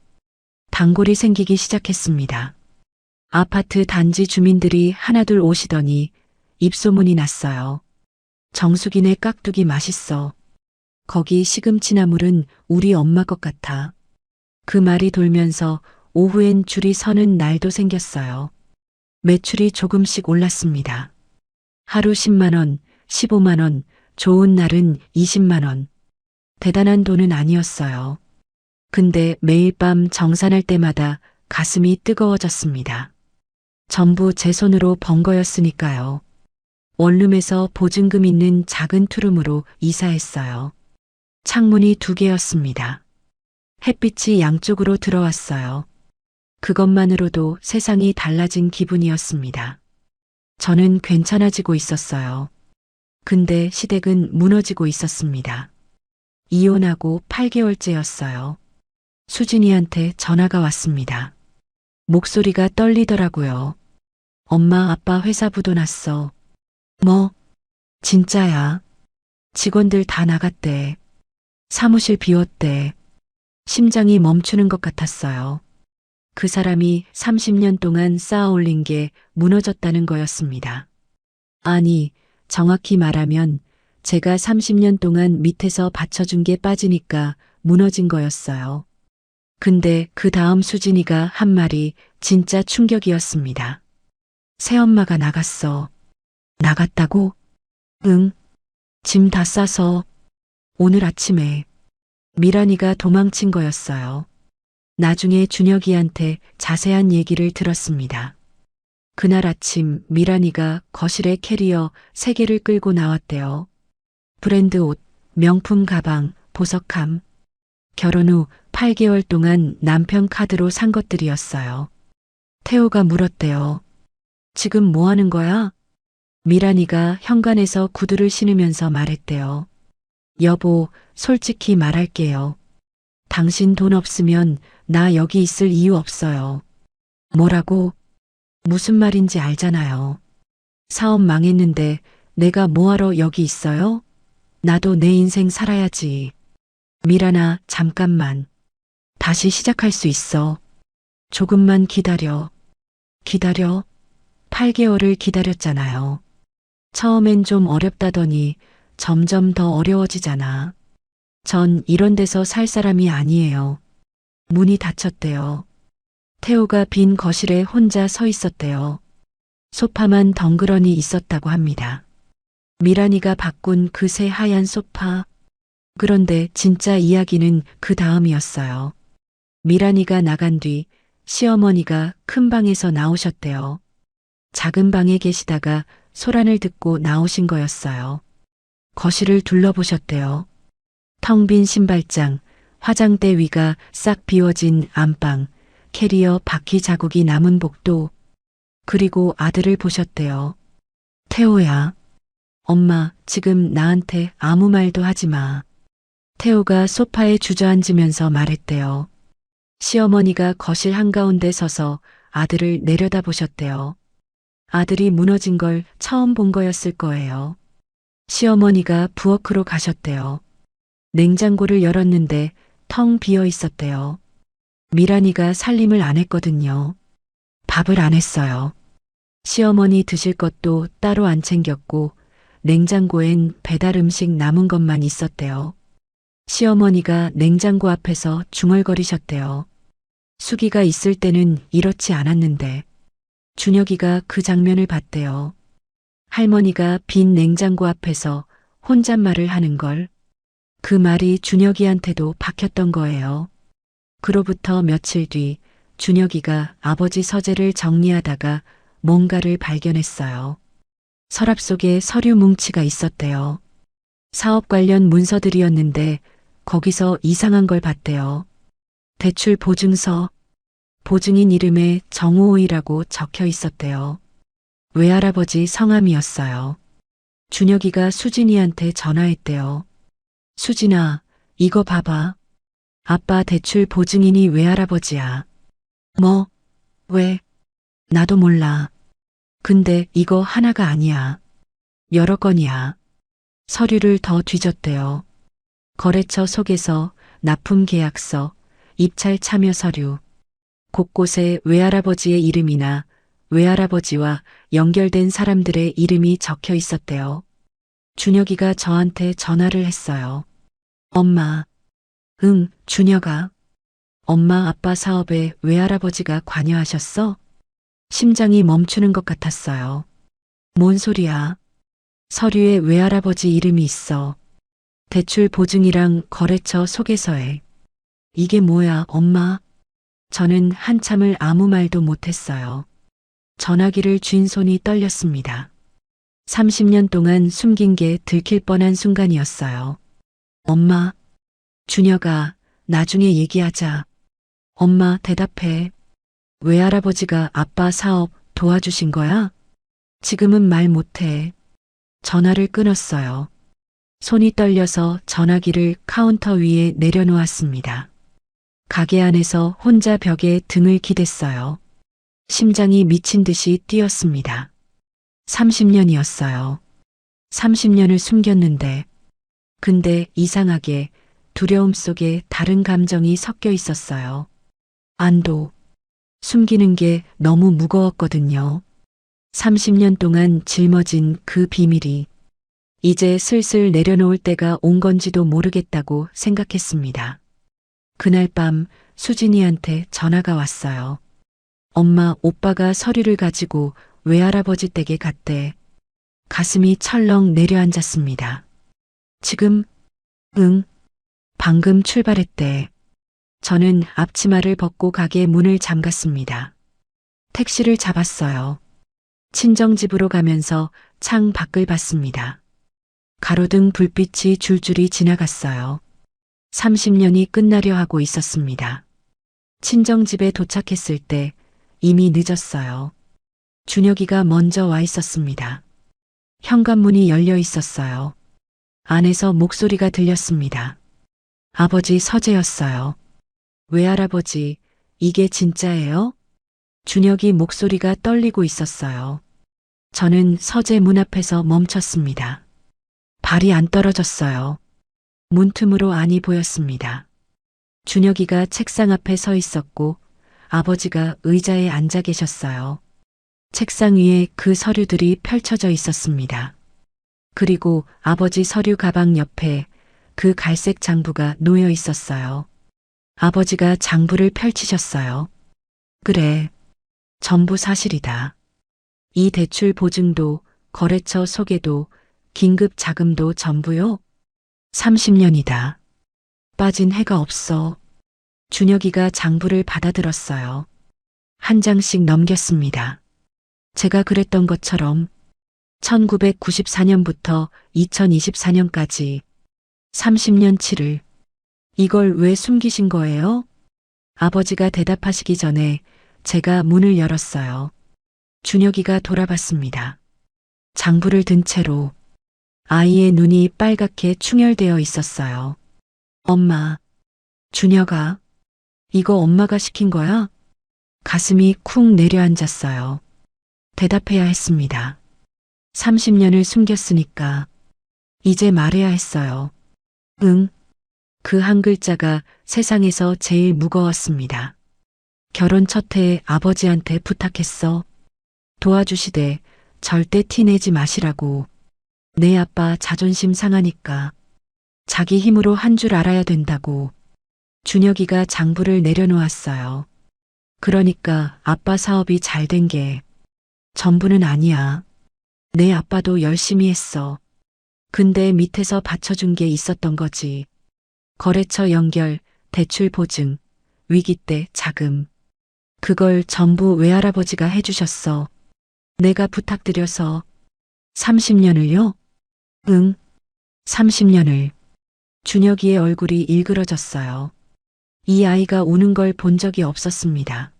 단골이 생기기 시작했습니다. 아파트 단지 주민들이 하나둘 오시더니 입소문이 났어요. 정숙이네 깍두기 맛있어. 거기 시금치나물은 우리 엄마 것 같아. 그 말이 돌면서 오후엔 줄이 서는 날도 생겼어요. 매출이 조금씩 올랐습니다. 하루 10만 원, 15만 원, 좋은 날은 20만 원. 대단한 돈은 아니었어요. 근데 매일 밤 정산할 때마다 가슴이 뜨거워졌습니다. 전부 제 손으로 번 거였으니까요. 원룸에서 보증금 있는 작은 투룸으로 이사했어요. 창문이 2개였습니다. 햇빛이 양쪽으로 들어왔어요. 그것만으로도 세상이 달라진 기분이었습니다. 저는 괜찮아지고 있었어요. 근데 시댁은 무너지고 있었습니다. 이혼하고 8개월째였어요. 수진이한테 전화가 왔습니다. 목소리가 떨리더라고요. 엄마, 아빠 회사 부도 났어. 뭐? 진짜야. 직원들 다 나갔대. 사무실 비웠대. 심장이 멈추는 것 같았어요. 그 사람이 30년 동안 쌓아올린 게 무너졌다는 거였습니다. 아니, 정확히 말하면 제가 30년 동안 밑에서 받쳐준 게 빠지니까 무너진 거였어요. 근데 그 다음 수진이가 한 말이 진짜 충격이었습니다. 새엄마가 나갔어. 나갔다고? 응. 짐 다 싸서 오늘 아침에 미란이가 도망친 거였어요. 나중에 준혁이한테 자세한 얘기를 들었습니다. 그날 아침 미란이가 거실에 캐리어 3개를 끌고 나왔대요. 브랜드 옷, 명품 가방, 보석함. 결혼 후 8개월 동안 남편 카드로 산 것들이었어요. 태호가 물었대요. 지금 뭐 하는 거야? 미란이가 현관에서 구두를 신으면서 말했대요. 여보, 솔직히 말할게요. 당신 돈 없으면 나 여기 있을 이유 없어요. 뭐라고? 무슨 말인지 알잖아요. 사업 망했는데 내가 뭐하러 여기 있어요? 나도 내 인생 살아야지. 미란아, 잠깐만. 다시 시작할 수 있어. 조금만 기다려. 기다려? 8개월을 기다렸잖아요. 처음엔 좀 어렵다더니 점점 더 어려워지잖아. 전 이런 데서 살 사람이 아니에요. 문이 닫혔대요. 태호가 빈 거실에 혼자 서 있었대요. 소파만 덩그러니 있었다고 합니다. 미란이가 바꾼 그 새 하얀 소파. 그런데 진짜 이야기는 그 다음이었어요. 미란이가 나간 뒤 시어머니가 큰 방에서 나오셨대요. 작은 방에 계시다가 소란을 듣고 나오신 거였어요. 거실을 둘러보셨대요. 텅 빈 신발장, 화장대 위가 싹 비워진 안방, 캐리어 바퀴 자국이 남은 복도, 그리고 아들을 보셨대요. 태호야. 엄마, 지금 나한테 아무 말도 하지 마. 태호가 소파에 주저앉으면서 말했대요. 시어머니가 거실 한가운데 서서 아들을 내려다보셨대요. 아들이 무너진 걸 처음 본 거였을 거예요. 시어머니가 부엌으로 가셨대요. 냉장고를 열었는데 텅 비어 있었대요. 미란이가 살림을 안 했거든요. 밥을 안 했어요. 시어머니 드실 것도 따로 안 챙겼고 냉장고엔 배달 음식 남은 것만 있었대요. 시어머니가 냉장고 앞에서 중얼거리셨대요. 수기가 있을 때는 이렇지 않았는데. 준혁이가 그 장면을 봤대요. 할머니가 빈 냉장고 앞에서 혼잣말을 하는 걸. 그 말이 준혁이한테도 박혔던 거예요. 그로부터 며칠 뒤 준혁이가 아버지 서재를 정리하다가 뭔가를 발견했어요. 서랍 속에 서류 뭉치가 있었대요. 사업 관련 문서들이었는데 거기서 이상한 걸 봤대요. 대출 보증서, 보증인 이름에 정우호이라고 적혀 있었대요. 외할아버지 성함이었어요. 준혁이가 수진이한테 전화했대요. 수진아, 이거 봐봐. 아빠 대출 보증인이 외할아버지야. 뭐? 왜? 나도 몰라. 근데 이거 하나가 아니야. 여러 건이야. 서류를 더 뒤졌대요. 거래처 속에서 납품 계약서, 입찰 참여 서류, 곳곳에 외할아버지의 이름이나 외할아버지와 연결된 사람들의 이름이 적혀 있었대요. 준혁이가 저한테 전화를 했어요. 엄마. 응, 준혁아. 엄마 아빠 사업에 외할아버지가 관여하셨어? 심장이 멈추는 것 같았어요. 뭔 소리야? 서류에 외할아버지 이름이 있어. 대출 보증이랑 거래처 소개서에. 이게 뭐야, 엄마? 저는 한참을 아무 말도 못했어요. 전화기를 쥔 손이 떨렸습니다. 30년 동안 숨긴 게 들킬 뻔한 순간이었어요. 엄마, 준혁아, 나중에 얘기하자. 엄마, 대답해. 외할아버지가 아빠 사업 도와주신 거야? 지금은 말 못해. 전화를 끊었어요. 손이 떨려서 전화기를 카운터 위에 내려놓았습니다. 가게 안에서 혼자 벽에 등을 기댔어요. 심장이 미친 듯이 뛰었습니다. 30년이었어요. 30년을 숨겼는데, 근데 이상하게 두려움 속에 다른 감정이 섞여 있었어요. 안도. 숨기는 게 너무 무거웠거든요. 30년 동안 짊어진 그 비밀이 이제 슬슬 내려놓을 때가 온 건지도 모르겠다고 생각했습니다. 그날 밤 수진이한테 전화가 왔어요. 엄마, 오빠가 서류를 가지고 외할아버지 댁에 갔대. 가슴이 철렁 내려앉았습니다. 지금? 응. 방금 출발했대. 저는 앞치마를 벗고 가게 문을 잠갔습니다. 택시를 잡았어요. 친정집으로 가면서 창 밖을 봤습니다. 가로등 불빛이 줄줄이 지나갔어요. 30년이 끝나려 하고 있었습니다. 친정집에 도착했을 때 이미 늦었어요. 준혁이가 먼저 와 있었습니다. 현관문이 열려 있었어요. 안에서 목소리가 들렸습니다. 아버지 서재였어요. 외할아버지, 이게 진짜예요? 준혁이 목소리가 떨리고 있었어요. 저는 서재 문 앞에서 멈췄습니다. 발이 안 떨어졌어요. 문틈으로 안이 보였습니다. 준혁이가 책상 앞에 서 있었고 아버지가 의자에 앉아 계셨어요. 책상 위에 그 서류들이 펼쳐져 있었습니다. 그리고 아버지 서류 가방 옆에 그 갈색 장부가 놓여 있었어요. 아버지가 장부를 펼치셨어요. 그래, 전부 사실이다. 이 대출 보증도 거래처 소개도 긴급 자금도 전부요? 30년이다. 빠진 해가 없어. 준혁이가 장부를 받아들었어요. 한 장씩 넘겼습니다. 제가 그랬던 것처럼 1994년부터 2024년까지 30년치를 이걸 왜 숨기신 거예요? 아버지가 대답하시기 전에 제가 문을 열었어요. 준혁이가 돌아봤습니다. 장부를 든 채로 아이의 눈이 빨갛게 충혈되어 있었어요. 엄마, 준혁아, 이거 엄마가 시킨 거야? 가슴이 쿵 내려앉았어요. 대답해야 했습니다. 30년을 숨겼으니까 이제 말해야 했어요. 응. 그 한 글자가 세상에서 제일 무거웠습니다. 결혼 첫 해에 아버지한테 부탁했어. 도와주시되 절대 티내지 마시라고. 내 아빠 자존심 상하니까. 자기 힘으로 한 줄 알아야 된다고. 준혁이가 장부를 내려놓았어요. 그러니까 아빠 사업이 잘 된 게 전부는 아니야. 내 아빠도 열심히 했어. 근데 밑에서 받쳐준 게 있었던 거지. 거래처 연결, 대출 보증, 위기 때 자금. 그걸 전부 외할아버지가 해주셨어. 내가 부탁드려서 30년을요? 응, 30년을. 준혁이의 얼굴이 일그러졌어요. 이 아이가 우는 걸 본 적이 없었습니다.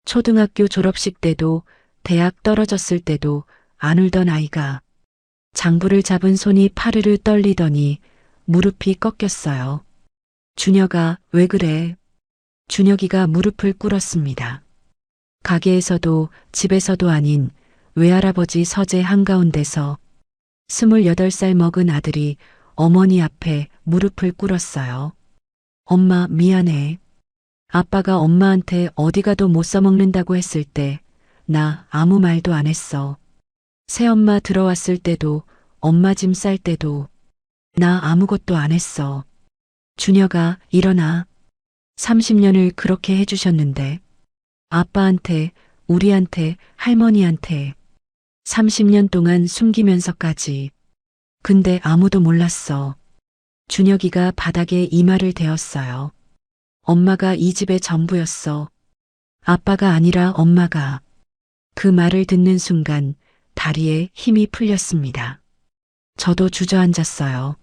초등학교 졸업식 때도 대학 떨어졌을 때도 안 울던 아이가 장부를 잡은 손이 파르르 떨리더니 무릎이 꺾였어요. 준혁아, 왜 그래? 준혁이가 무릎을 꿇었습니다. 가게에서도 집에서도 아닌 외할아버지 서재 한가운데서 28살 먹은 아들이 어머니 앞에 무릎을 꿇었어요. 엄마, 미안해. 아빠가 엄마한테 어디 가도 못 써먹는다고 했을 때 나 아무 말도 안 했어. 새엄마 들어왔을 때도 엄마 짐 쌀 때도 나 아무것도 안 했어. 준혁아, 일어나. 30년을 그렇게 해주셨는데, 아빠한테, 우리한테, 할머니한테 30년 동안 숨기면서까지. 근데 아무도 몰랐어. 준혁이가 바닥에 이마를 대었어요. 엄마가 이 집의 전부였어. 아빠가 아니라 엄마가. 그 말을 듣는 순간 다리에 힘이 풀렸습니다. 저도 주저앉았어요.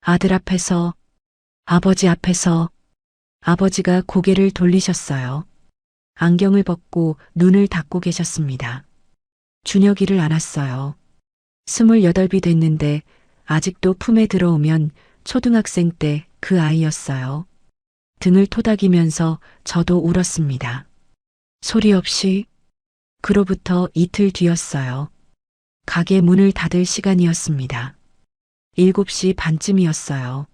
아들 앞에서, 아버지 앞에서. 아버지가 고개를 돌리셨어요. 안경을 벗고 눈을 닫고 계셨습니다. 준혁이를 안았어요. 28이 됐는데 아직도 품에 들어오면 초등학생 때 그 아이였어요. 등을 토닥이면서 저도 울었습니다. 소리 없이. 그로부터 이틀 뒤였어요. 가게 문을 닫을 시간이었습니다. 7시 반쯤이었어요.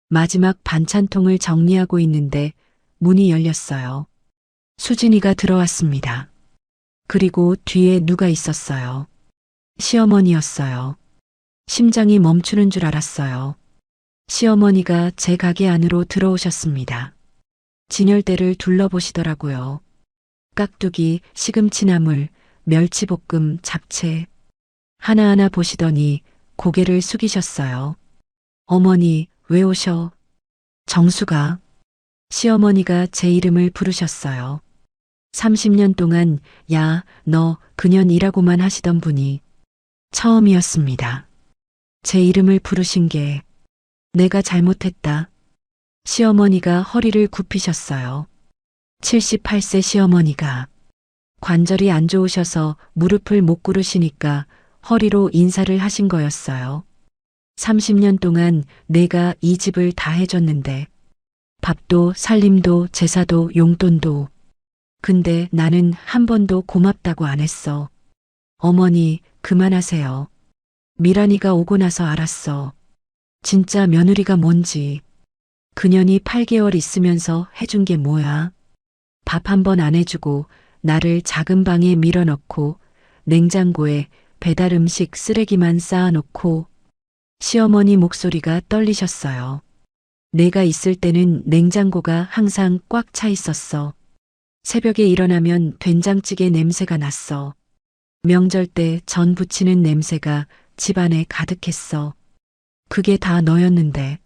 마지막 반찬통을 정리하고 있는데 문이 열렸어요. 수진이가 들어왔습니다. 그리고 뒤에 누가 있었어요. 시어머니였어요. 심장이 멈추는 줄 알았어요. 시어머니가 제 가게 안으로 들어오셨습니다. 진열대를 둘러보시더라고요. 깍두기, 시금치나물, 멸치볶음, 잡채. 하나하나 보시더니 고개를 숙이셨어요. 어머니, 왜 오셔? 정수가. 시어머니가 제 이름을 부르셨어요. 30년 동안 야, 너, 그년이라고만 하시던 분이 처음이었습니다. 제 이름을 부르신 게 내가 잘못했다. 시어머니가 허리를 굽히셨어요. 78세 시어머니가 관절이 안 좋으셔서 무릎을 못 꿇으시니까 허리로 인사를 하신 거였어요. 30년 동안 내가 이 집을 다 해줬는데 밥도 살림도 제사도 용돈도. 근데 나는 한 번도 고맙다고 안 했어. 어머니, 그만하세요. 미란이가 오고 나서 알았어. 진짜 며느리가 뭔지. 그년이 8개월 있으면서 해준 게 뭐야? 밥 한 번 안 해주고 나를 작은 방에 밀어넣고 냉장고에 배달 음식 쓰레기만 쌓아놓고. 시어머니 목소리가 떨리셨어요. 내가 있을 때는 냉장고가 항상 꽉 차 있었어. 새벽에 일어나면 된장찌개 냄새가 났어. 명절 때 전 부치는 냄새가 집안에 가득했어. 그게 다 너였는데.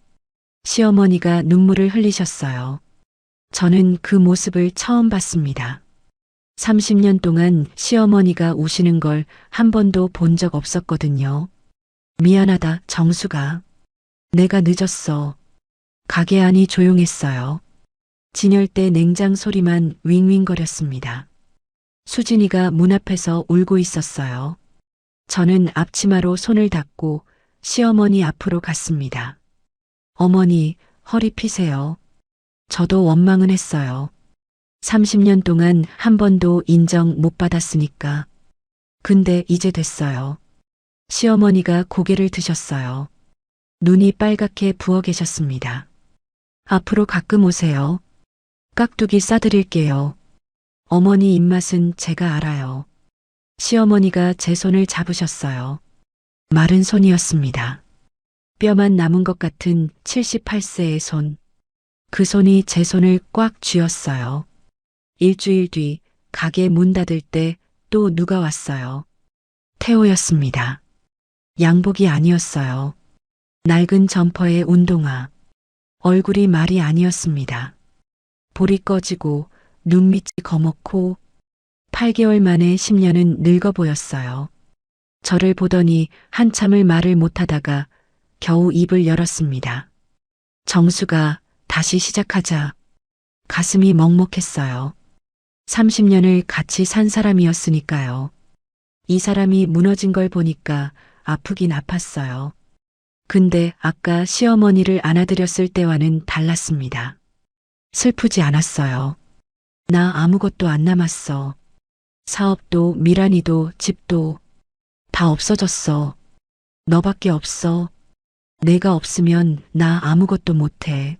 시어머니가 눈물을 흘리셨어요. 저는 그 모습을 처음 봤습니다. 30년 동안 시어머니가 우시는 걸 한 번도 본 적 없었거든요. 미안하다, 정수가. 내가 늦었어. 가게 안이 조용했어요. 진열대 냉장 소리만 윙윙거렸습니다. 수진이가 문 앞에서 울고 있었어요. 저는 앞치마로 손을 닦고 시어머니 앞으로 갔습니다. 어머니, 허리 피세요. 저도 원망은 했어요. 30년 동안 한 번도 인정 못 받았으니까. 근데 이제 됐어요. 시어머니가 고개를 드셨어요. 눈이 빨갛게 부어 계셨습니다. 앞으로 가끔 오세요. 깍두기 싸드릴게요. 어머니 입맛은 제가 알아요. 시어머니가 제 손을 잡으셨어요. 마른 손이었습니다. 뼈만 남은 것 같은 78세의 손. 그 손이 제 손을 꽉 쥐었어요. 일주일 뒤 가게 문 닫을 때 또 누가 왔어요. 태호였습니다. 양복이 아니었어요. 낡은 점퍼에 운동화. 얼굴이 말이 아니었습니다. 볼이 꺼지고 눈밑이 거먹고 8개월 만에 10년은 늙어 보였어요. 저를 보더니 한참을 말을 못하다가 겨우 입을 열었습니다. 정수가, 다시 시작하자. 가슴이 먹먹했어요. 30년을 같이 산 사람이었으니까요. 이 사람이 무너진 걸 보니까 아프긴 아팠어요. 근데 아까 시어머니를 안아드렸을 때와는 달랐습니다. 슬프지 않았어요. 나 아무것도 안 남았어. 사업도 미란이도 집도 다 없어졌어. 너밖에 없어. 내가 없으면 나 아무것도 못해.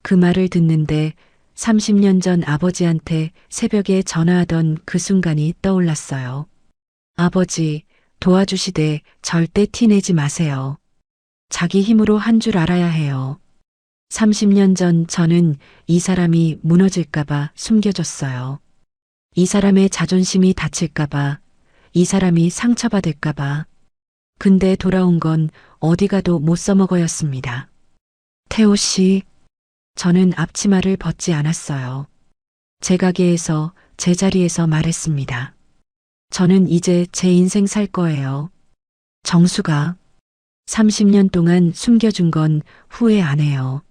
그 말을 듣는데 30년 전 아버지한테 새벽에 전화하던 그 순간이 떠올랐어요. 아버지, 도와주시되 절대 티 내지 마세요. 자기 힘으로 한 줄 알아야 해요. 30년 전 저는 이 사람이 무너질까봐 숨겨줬어요. 이 사람의 자존심이 다칠까봐, 이 사람이 상처받을까봐. 근데 돌아온 건 어디 가도 못 써먹어였습니다. 태호 씨, 저는 앞치마를 벗지 않았어요. 제 가게에서, 제 자리에서 말했습니다. 저는 이제 제 인생 살 거예요. 정수가 30년 동안 숨겨준 건 후회 안 해요.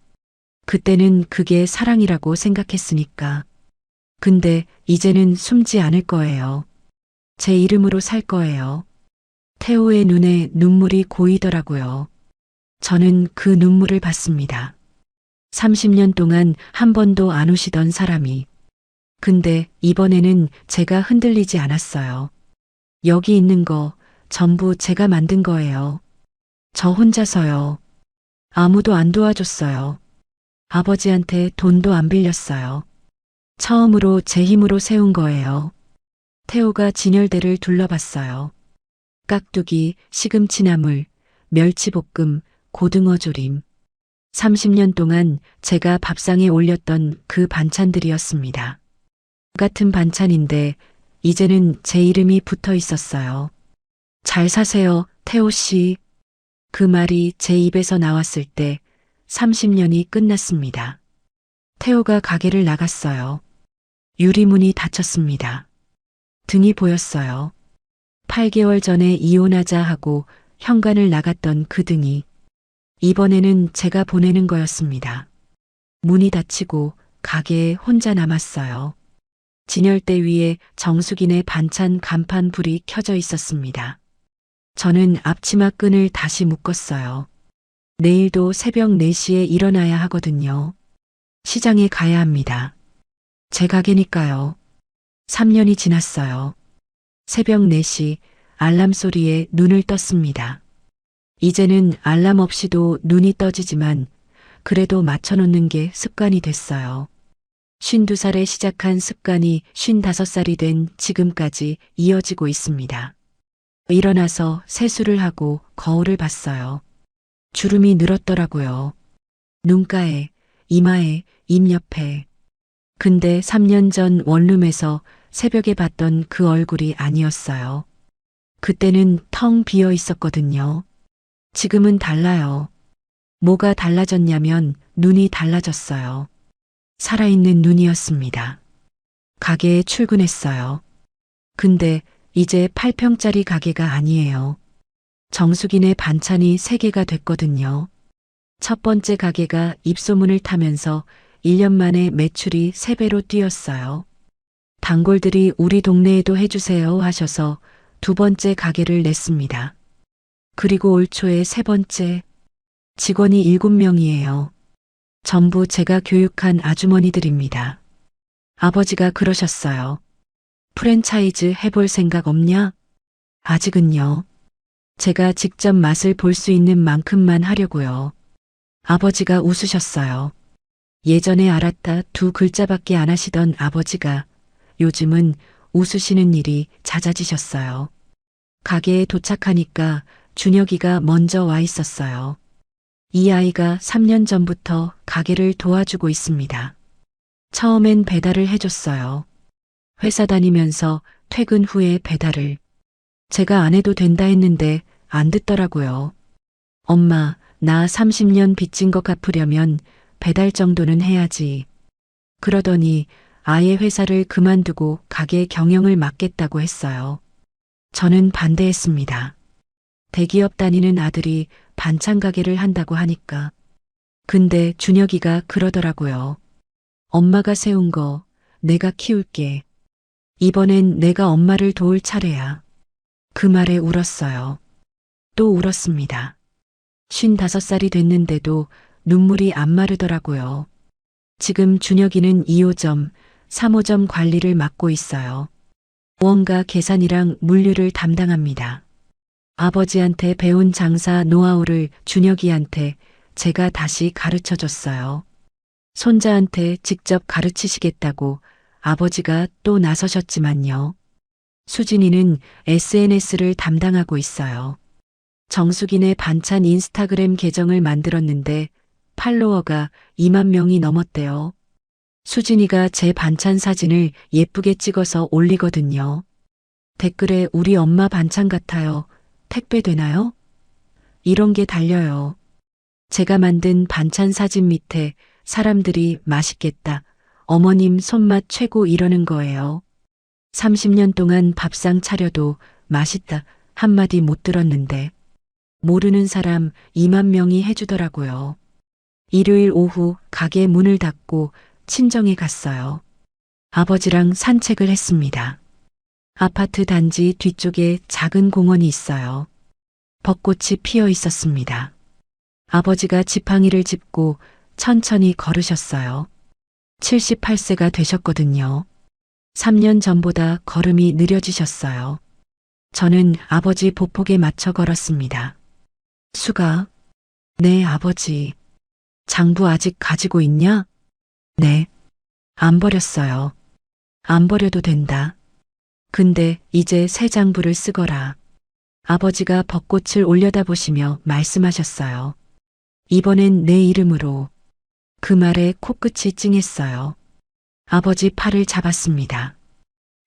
그때는 그게 사랑이라고 생각했으니까. 근데 이제는 숨지 않을 거예요. 제 이름으로 살 거예요. 태호의 눈에 눈물이 고이더라고요. 저는 그 눈물을 봤습니다. 30년 동안 한 번도 안 우시던 사람이. 근데 이번에는 제가 흔들리지 않았어요. 여기 있는 거 전부 제가 만든 거예요. 저 혼자서요. 아무도 안 도와줬어요. 아버지한테 돈도 안 빌렸어요. 처음으로 제 힘으로 세운 거예요. 태호가 진열대를 둘러봤어요. 깍두기, 시금치나물, 멸치볶음, 고등어 조림. 30년 동안 제가 밥상에 올렸던 그 반찬들이었습니다. 같은 반찬인데 이제는 제 이름이 붙어 있었어요. 잘 사세요, 태호 씨. 그 말이 제 입에서 나왔을 때 30년이 끝났습니다. 태호가 가게를 나갔어요. 유리문이 닫혔습니다. 등이 보였어요. 8개월 전에 이혼하자 하고 현관을 나갔던 그 등이 이번에는 제가 보내는 거였습니다. 문이 닫히고 가게에 혼자 남았어요. 진열대 위에 정수기네 반찬 간판 불이 켜져 있었습니다. 저는 앞치마 끈을 다시 묶었어요. 내일도 새벽 4시에 일어나야 하거든요. 시장에 가야 합니다. 제 가게니까요. 3년이 지났어요. 새벽 4시 알람 소리에 눈을 떴습니다. 이제는 알람 없이도 눈이 떠지지만 그래도 맞춰놓는 게 습관이 됐어요. 52살에 시작한 습관이 55살이 된 지금까지 이어지고 있습니다. 일어나서 세수를 하고 거울을 봤어요. 주름이 늘었더라고요. 눈가에, 이마에, 입 옆에. 근데 3년 전 원룸에서 새벽에 봤던 그 얼굴이 아니었어요. 그때는 텅 비어 있었거든요. 지금은 달라요. 뭐가 달라졌냐면 눈이 달라졌어요. 살아있는 눈이었습니다. 가게에 출근했어요. 근데 이제 8평짜리 가게가 아니에요. 정수기네 반찬이 3개가 됐거든요. 첫 번째 가게가 입소문을 타면서 1년 만에 매출이 3배로 뛰었어요. 단골들이 우리 동네에도 해주세요 하셔서 2번째 가게를 냈습니다. 그리고 올 초에 3번째. 직원이 7명이에요. 전부 제가 교육한 아주머니들입니다. 아버지가 그러셨어요. 프랜차이즈 해볼 생각 없냐? 아직은요. 제가 직접 맛을 볼 수 있는 만큼만 하려고요. 아버지가 웃으셨어요. 예전에 알았다 2글자밖에 안 하시던 아버지가 요즘은 웃으시는 일이 잦아지셨어요. 가게에 도착하니까 준혁이가 먼저 와 있었어요. 이 아이가 3년 전부터 가게를 도와주고 있습니다. 처음엔 배달을 해줬어요. 회사 다니면서 퇴근 후에 배달을. 제가 안 해도 된다 했는데 안 듣더라고요. 엄마, 나 30년 빚진 거 갚으려면 배달 정도는 해야지. 그러더니 아예 회사를 그만두고 가게 경영을 맡겠다고 했어요. 저는 반대했습니다. 대기업 다니는 아들이 반찬 가게를 한다고 하니까. 근데 준혁이가 그러더라고요. 엄마가 세운 거 내가 키울게. 이번엔 내가 엄마를 도울 차례야. 그 말에 울었어요. 또 울었습니다. 55살이 됐는데도 눈물이 안 마르더라고요. 지금 준혁이는 2호점, 3호점 관리를 맡고 있어요. 원가 계산이랑 물류를 담당합니다. 아버지한테 배운 장사 노하우를 준혁이한테 제가 다시 가르쳐 줬어요. 손자한테 직접 가르치시겠다고 아버지가 또 나서셨지만요. 수진이는 SNS를 담당하고 있어요. 정수기네 반찬 인스타그램 계정을 만들었는데 팔로워가 2만 명이 넘었대요. 수진이가 제 반찬 사진을 예쁘게 찍어서 올리거든요. 댓글에 우리 엄마 반찬 같아요. 택배 되나요? 이런 게 달려요. 제가 만든 반찬 사진 밑에 사람들이 맛있겠다. 어머님 손맛 최고 이러는 거예요. 30년 동안 밥상 차려도 맛있다 한마디 못 들었는데 모르는 사람 2만 명이 해주더라고요. 일요일 오후 가게 문을 닫고 친정에 갔어요. 아버지랑 산책을 했습니다. 아파트 단지 뒤쪽에 작은 공원이 있어요. 벚꽃이 피어 있었습니다. 아버지가 지팡이를 짚고 천천히 걸으셨어요. 78세가 되셨거든요. 3년 전보다 걸음이 느려지셨어요. 저는 아버지 보폭에 맞춰 걸었습니다. 수가, 네, 아버지. 장부 아직 가지고 있냐? 네. 안 버렸어요. 안 버려도 된다. 근데 이제 새 장부를 쓰거라. 아버지가 벚꽃을 올려다보시며 말씀하셨어요. 이번엔 내 이름으로. 그 말에 코끝이 찡했어요. 아버지 팔을 잡았습니다.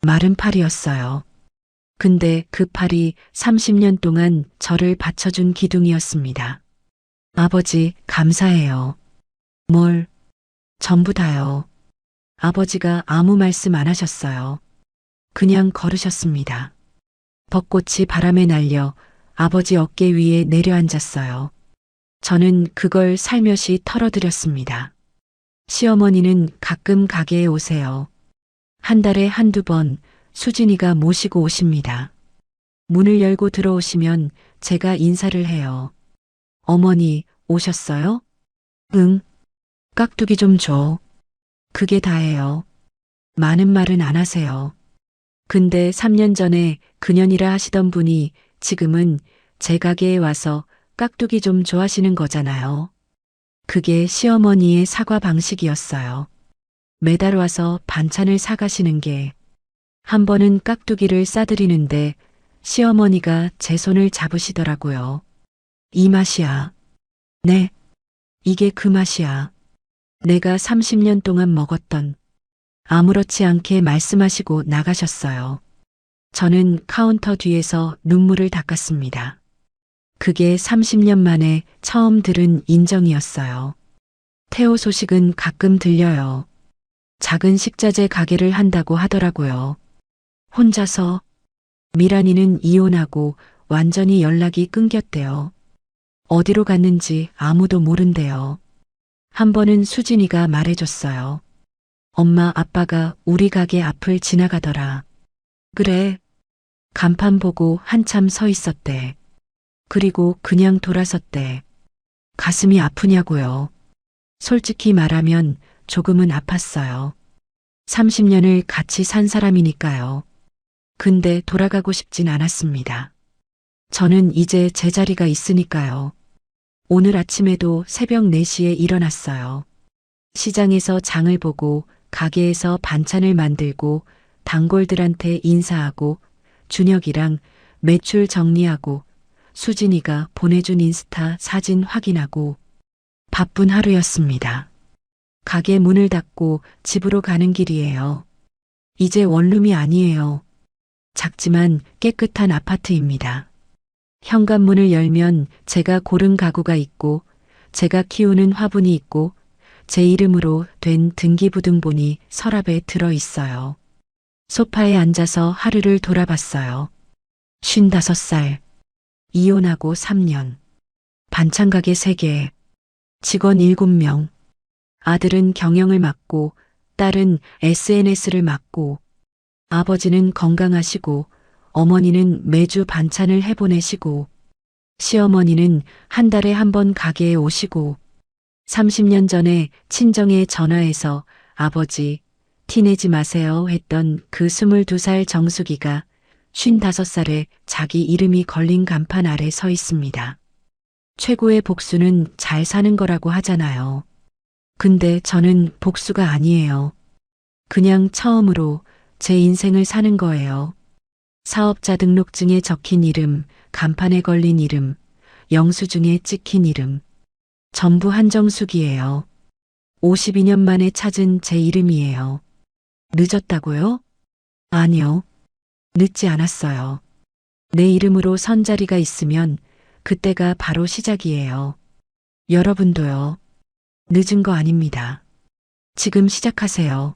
마른 팔이었어요. 근데 그 팔이 30년 동안 저를 받쳐준 기둥이었습니다. 아버지, 감사해요. 뭘? 전부 다요. 아버지가 아무 말씀 안 하셨어요. 그냥 걸으셨습니다. 벚꽃이 바람에 날려 아버지 어깨 위에 내려앉았어요. 저는 그걸 살며시 털어드렸습니다. 시어머니는 가끔 가게에 오세요. 한 달에 한두 번 수진이가 모시고 오십니다. 문을 열고 들어오시면 제가 인사를 해요. 어머니, 오셨어요? 응. 깍두기 좀 줘. 그게 다예요. 많은 말은 안 하세요. 근데 3년 전에 그년이라 하시던 분이 지금은 제 가게에 와서 깍두기 좀 좋아하시는 거잖아요. 그게 시어머니의 사과 방식이었어요. 매달 와서 반찬을 사가시는 게 한 번은 깍두기를 싸드리는데 시어머니가 제 손을 잡으시더라고요. 이 맛이야. 네. 이게 그 맛이야. 내가 30년 동안 먹었던. 아무렇지 않게 말씀하시고 나가셨어요. 저는 카운터 뒤에서 눈물을 닦았습니다. 그게 30년 만에 처음 들은 인정이었어요. 태호 소식은 가끔 들려요. 작은 식자재 가게를 한다고 하더라고요. 혼자서. 미란이는 이혼하고 완전히 연락이 끊겼대요. 어디로 갔는지 아무도 모른대요. 한 번은 수진이가 말해줬어요. 엄마 아빠가 우리 가게 앞을 지나가더라. 그래. 간판 보고 한참 서 있었대. 그리고 그냥 돌아섰대. 가슴이 아프냐고요. 솔직히 말하면 조금은 아팠어요. 30년을 같이 산 사람이니까요. 근데 돌아가고 싶진 않았습니다. 저는 이제 제 자리가 있으니까요. 오늘 아침에도 새벽 4시에 일어났어요. 시장에서 장을 보고 가게에서 반찬을 만들고 단골들한테 인사하고 준혁이랑 매출 정리하고 수진이가 보내준 인스타 사진 확인하고 바쁜 하루였습니다. 가게 문을 닫고 집으로 가는 길이에요. 이제 원룸이 아니에요. 작지만 깨끗한 아파트입니다. 현관문을 열면 제가 고른 가구가 있고 제가 키우는 화분이 있고 제 이름으로 된 등기부등본이 서랍에 들어 있어요. 소파에 앉아서 하루를 돌아봤어요. 55살. 이혼하고 3년. 반찬 가게 3개. 직원 7명. 아들은 경영을 맡고 딸은 SNS를 맡고 아버지는 건강하시고 어머니는 매주 반찬을 해보내시고 시어머니는 한 달에 한 번 가게에 오시고 30년 전에 친정에 전화해서 아버지 티내지 마세요 했던 그 22살 정숙이가 55살에 자기 이름이 걸린 간판 아래 서 있습니다. 최고의 복수는 잘 사는 거라고 하잖아요. 근데 저는 복수가 아니에요. 그냥 처음으로 제 인생을 사는 거예요. 사업자 등록증에 적힌 이름, 간판에 걸린 이름, 영수증에 찍힌 이름. 전부 한정숙이에요. 52년 만에 찾은 제 이름이에요. 늦었다고요? 아니요. 늦지 않았어요. 내 이름으로 선자리가 있으면 그때가 바로 시작이에요. 여러분도요. 늦은 거 아닙니다. 지금 시작하세요.